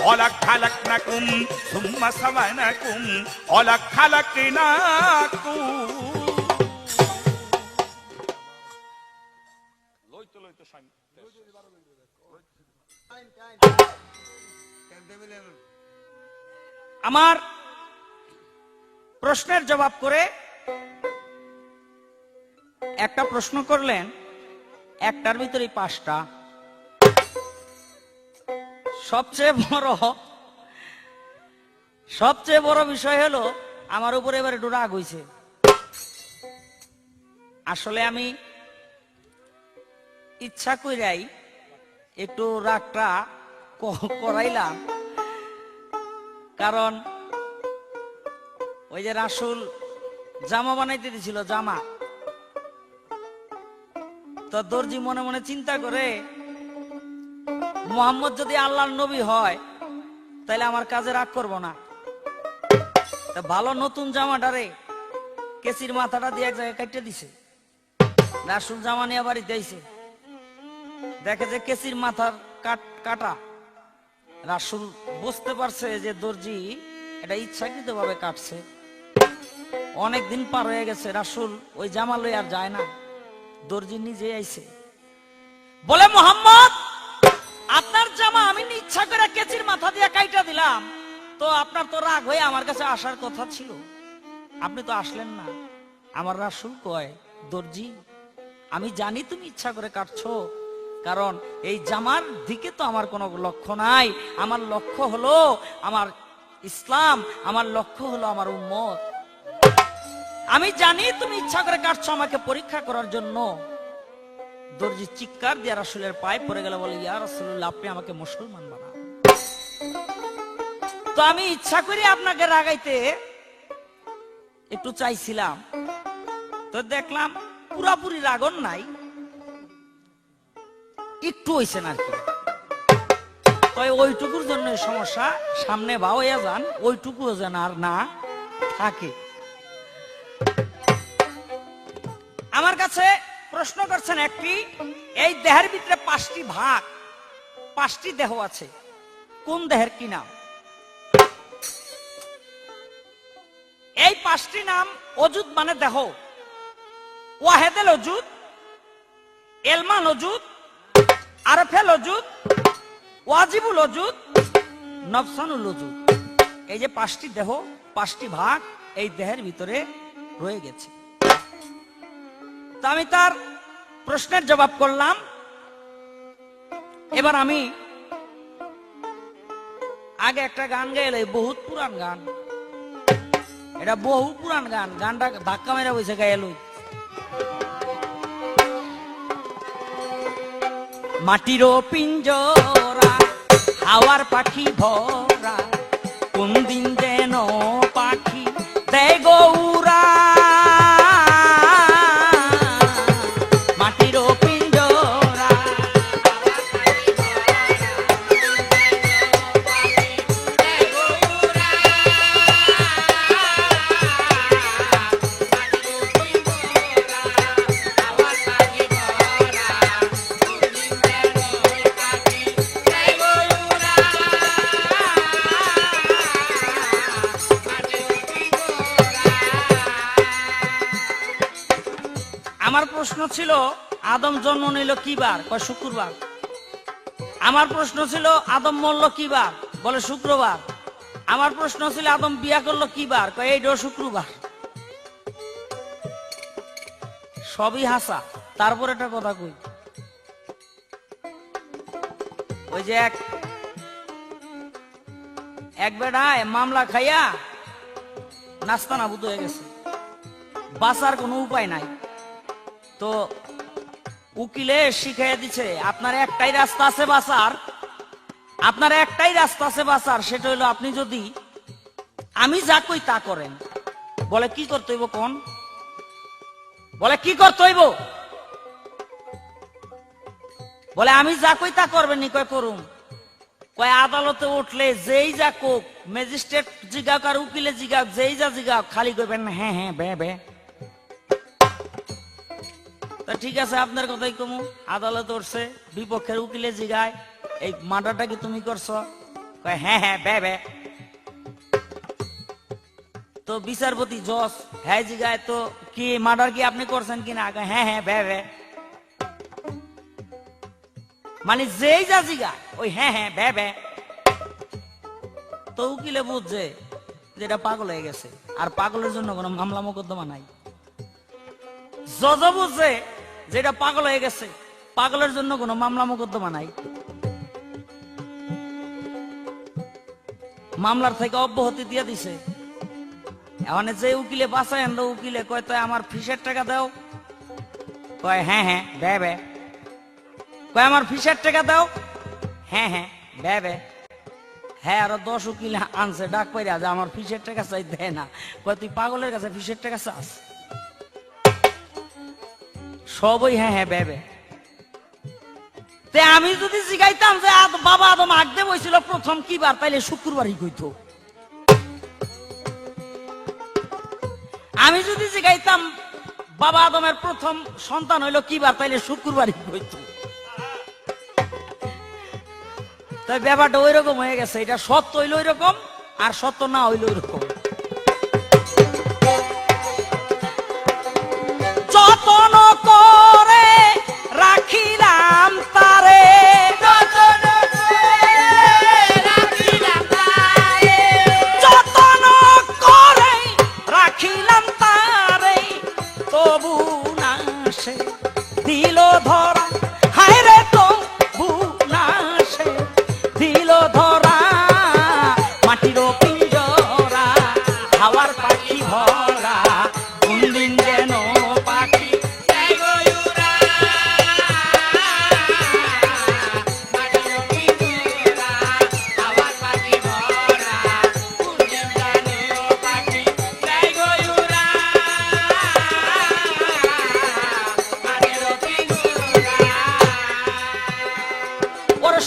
অলাক খালাক না কুম সুম্মা সালাইনা কুম, অলাক খালাক না কুম। লইতে লইতে সাইন আমার প্রশ্নের জবাব করে একটা প্রশ্ন করলেন, একটার ভিতরে 5টা। সবচেয়ে বড় বিষয় হলো আমার উপরে এবারে একটু রাগ হইছে। আসলে আমি ইচ্ছা কইরাই একটু রাগটা করাইলাম, কারণ ওই যে রাসূল জামা বানাইতে দিছিল, জামা তো দর্জি মনে মনে চিন্তা করে মুহাম্মদ যদি আল্লাহর নবী হয় তাহলে আমার কাজে রাগ করব না। তা ভালো নতুন জামাটারে কেসির মাথাটা দিয়ে এক জায়গায় কাটতে দিছে। রাসূল জামা নিয়ে বাড়িতে আইছে, দেখে যে কেসির মাথার কাটা। রাসূল বুঝতে পারছে যে দর্জি এটা ইচ্ছাকৃত ভাবে কাটছে। অনেকদিন পার হয়ে গেছে, রাসূল ওই জামা লই আর যায় না, দর্জি নিজে আইছে, বলে মুহাম্মদ আপনার জামা আমি ইচ্ছা করে কেচির মাথা দিয়ে কাইটা দিলাম, তো আপনার তো রাগ হয়ে আমার কাছে আসার কথা ছিল, আপনি তো আসলেন না। আমার রাসূল কয়, দর্জি আমি জানি তুমি ইচ্ছা করে কাটছো, কারণ এই জামার দিকে তো আমার কোনো লক্ষ্য নাই। আমার লক্ষ্য হলো আমার ইসলাম, আমার লক্ষ্য হলো আমার উম্মত। আমি জানি তুমি ইচ্ছা করে কাটছো আমাকে পরীক্ষা করার জন্য। দর্জি চিৎকার দিয়ে রাসূলের পায়ে পড়ে গেল, বলে ইয়া রাসূলুল্লাহ আপনি আমাকে মুসলমান বানান। তো আমি ইচ্ছা করে আপনাকে রাগাইতে একটু চাইছিলাম, তো দেখলাম পুরাপুরি রাগন নাই, একটু হইছেন আর কি। তো ওইটুকুর জন্য সমস্যা, সামনে বা হইয়া যান, ওইটুকু যেন আর না থাকে। আমার কাছে প্রশ্ন করছেন একটি, এই দেহের ভিতরে 5টি ভাগ, 5টি দেহ আছে, কোন দেহের কি নাম? এই 5টি নাম অজুদ মানে দেহ, ওয়াহেদুল ওজুদ, এলমান ওজুদ, আরফেল ওজুদ, ওয়াজিবুল ওজুদ, নফসানুল ওজুদ। এই যে 5টি দেহ, 5টি ভাগ এই দেহের ভিতরে রয়ে গেছে। তা আমি তার প্রশ্নের জবাব করলাম। এবার আমি আগে একটা গান গাইলে, বহুত পুরান গান, এটা বহু পুরান গান, গানটা ধাক্কা মেরা বসে গাইল। মাটিরও পিঞ্জরা হাওয়ার পাখি ভরা, কোন দিন যেন পাখি দেয় গৌরা। মাটিরও পিঞ্জরা আমার প্রশ্ন ছিল আদম জন্ম নিল কি বার? কয় শুক্রবার। আমার প্রশ্ন ছিল আদম মরল কি বার? বলে শুক্রবার। আমার প্রশ্ন ছিল আদম বিয়া করলো কি বার? কয় এইটাও শুক্রবার। সবই হাসা। তারপর একটা কথা কই, ওই যে এক বেড়ায় মামলা খাইয়া নাস্তা নাবুদ হয়ে গেছে, বাঁচার কোনো উপায় নাই। তো উকিলে শিখাইয়া দিছে আপনার একটাই রাস্তা আছে বাঁচার, আপনার একটাই রাস্তা আছে বাঁচার, সেটা হলো আপনি যদি আমি যা কই তা করেন। বলে কি করতে হইব কোন? বলে কি করতে হইব? বলে আমি যা কই তা করবেন নি। কয় করুম। কয় আদালতে উঠলে যেই যা কোক, ম্যাজিস্ট্রেট জিগাক আর উকিলে জিগাক, যেই যা জিগাক, খালি কইবেন হ্যাঁ হ্যাঁ বে বে। তা ঠিক আছে আপনার কথাই কমু। আদালতে উঠছে, বিপক্ষের উকিলে জিগায় এই মার্ডারটা কি তুমি করছো? কয় হ্যাঁ হ্যাঁ বে বে। তো বিচারপতি জজ হ্যাঁ জিগায় তো কি মার্ডার কি আপনি করছেন কিনা? হ্যাঁ হ্যাঁ বে বে। মানে যেই যা জিগায় ওই হ্যাঁ হ্যাঁ বে বে। তো উকিলে বুঝছে যে এটা পাগল হয়ে গেছে, আর পাগলের জন্য কোনো মামলা মোকদ্দমা নাই। জজ বুঝছে যে এটা পাগল হয়ে গেছে, পাগলের জন্য কোনো মামলা মোকদ্দমা নাই। মামলার থেকে অব্যাহতি দিয়ে দিছে। এখন যে উকিলে বাঁচায় আনলো, উকিলে কয় তো আমার ফিসের টাকা দাও। কয় হ্যাঁ হ্যাঁ বে বে। কয় আমার ফিসের টাকা দাও। হ্যাঁ হ্যাঁ বে বে। হ্যাঁ আরো 10 উকিল আনছে ডাক পাইরা যে আমার ফিসের টাকা চাই, দেয় না। কয় তুই পাগলের কাছে ফিসের টাকা চাস? সবই হ্যাঁ হ্যাঁ বে বে। তে আমি যদি জিগাইতাম যে বাবা আদম আগদে বইছিল প্রথম কি বার, তাইলে শুক্রবারই কইতো। আমি যদি জিগাইতাম বাবা আদমের প্রথম সন্তান হইলো কি বার, তাইলে শুক্রবারই কইতো। তাই ব্যাপারটা ওই রকম হয়ে গেছে। এটা সত্য হইলো ওই রকম, আর সত্য না হইলো ওই রকম। যতন করে রাখিলাম তারে, যতন করে রাখিলাম তারে, তবু না সে দিল ধরা। হায় রে তবু না সে দিল ধরা। মাটির পিঞ্জরা হাওয়ার পাখি ভরা, কোন দিন যেন পাখি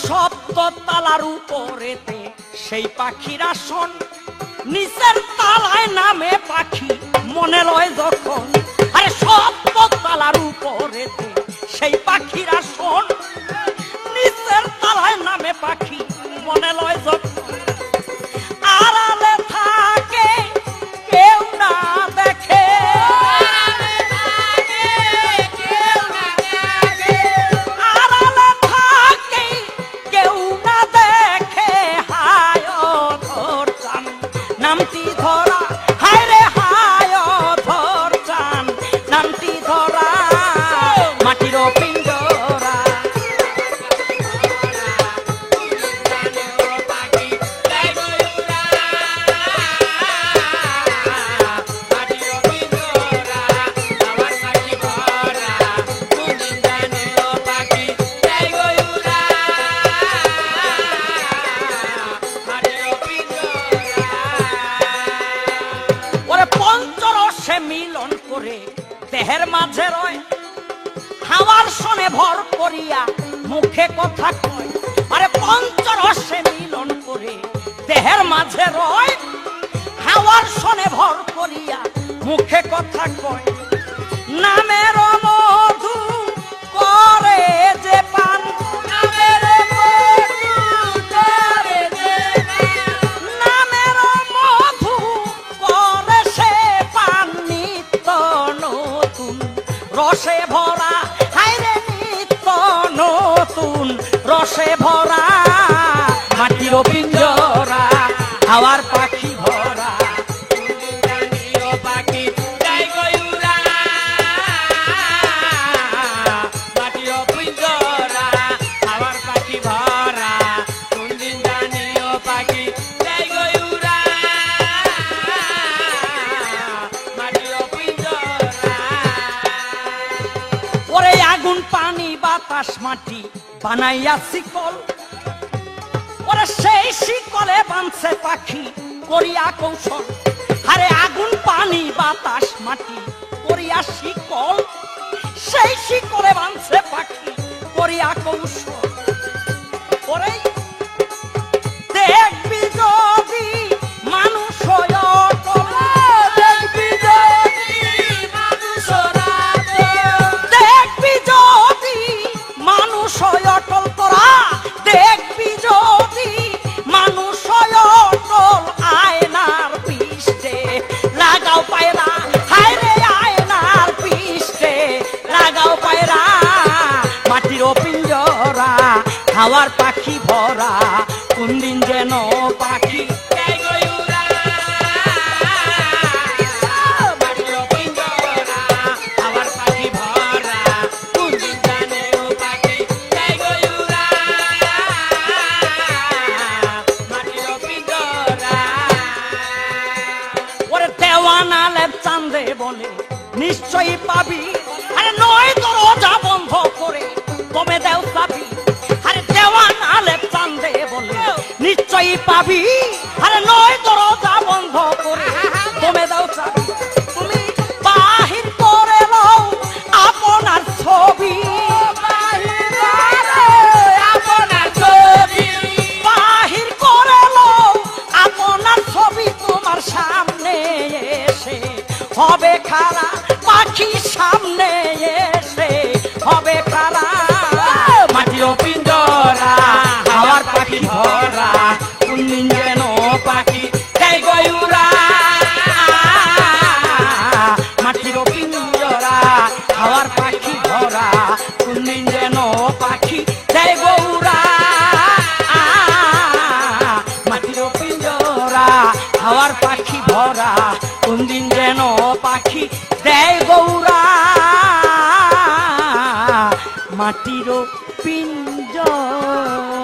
সপ্ত তালার উপরেতে সেই পাখির আসন, নিচের তালায় নামে পাখি মনে লয় যখন। আরে সপ্ত তালার উপরেতে সেই পাখির আসন, নিচের তালায় নামে পাখি মনে লয় যখন। আড়ালে থাকে কেউ না দেখে, আড়ালে থাকে কেউ না দেখে। হায় ধর চান নামটি ধরা, হায় রে হায় ধর চান নামটি ধরা। মাটির পিঞ্জরা মিলন করে দেহের মাঝে রয়, হাওয়ার সনে ভর করিয়া মুখে কথা কয়। আরে পঞ্চরসে মিলন করে দেহের মাঝে রয়, হাওয়ার সনে ভর করিয়া মুখে কথা কয়। নামের মধু করে যে পান, নামের মধু করে যে পান, নামের মধু করে সে পান নিত্য নতুন রসে ভরা। হায় রে নিত্য নতুন রসে ভরা। মাটির পিঞ্জরা হাওয়ার পাখি ভরা, পাখি যাই গয়ুরা। মাটির পিঞ্জরা হাওয়ার পাখি ভরা, কোন দিন জানিও পাখি যাই গয়ুরা। মাটির পিঞ্জরা ওরে আগুন পানি বাতাস মাটি বানাইয়া শিকল, ওরে সেই শিকলে বাঁধছে পাখি করিয়া কৌশল। আরে আগুন পানি বাতাস মাটি করিয়া শিকল, সেই শিকলে বাঁধছে পাখি করিয়া কৌশল। ওরে দেখবি যদি মানুষ অটল, দেখবি যদি মানুষ দেখবি যদি মানুষ অটল, তোরা দেখবি যদি মানুষ অটল, আয়নার পৃষ্ঠে লাগাও পায়রা, হায় রে আয়নার পৃষ্ঠে লাগাও পায়রা। মাটির পিঞ্জরা হাওয়ার পাখি ভরা, কোন দিন যেন পাখি মাটির পিঞ্জরা হাওয়ার পাখি ভরা, কোন দিন যেন পাখি মাটির পিঞ্জরা। ওরে দেওয়ানা লেপ চান্দে বলে নিশ্চয়ই পাবি, আরে নয় দরজা বন্ধ করে কমে দেও চাবি। আরে দেওয়ানা লেপ চান্দে বলে নিশ্চয়ই পাবি, আরে নয় দরজা বন্ধ করে কমে দাও চাবি। তুমি বাহির করে লও আপনার ছবি, আপনার ছবি বাহির করে লও আপনার ছবি, তোমার সামনে এসে হবে খাড়া পাখি, সামনে এসে হবে খাড়া। মাটির পিঞ্জরা হাওয়ার পাখি ভরা, কোন দিন যেন পাখি দেয় গয়ুরা। মাটির পিঞ্জরা হাওয়ার পাখি ভরা, কোন দিন যেন পাখি দেয় গৌরা। মাটির পিঞ্জরা হাওয়ার পাখি ভরা, কোন দিন যেন পাখি দেয় গৌরা। মাটির পিঞ্জরা।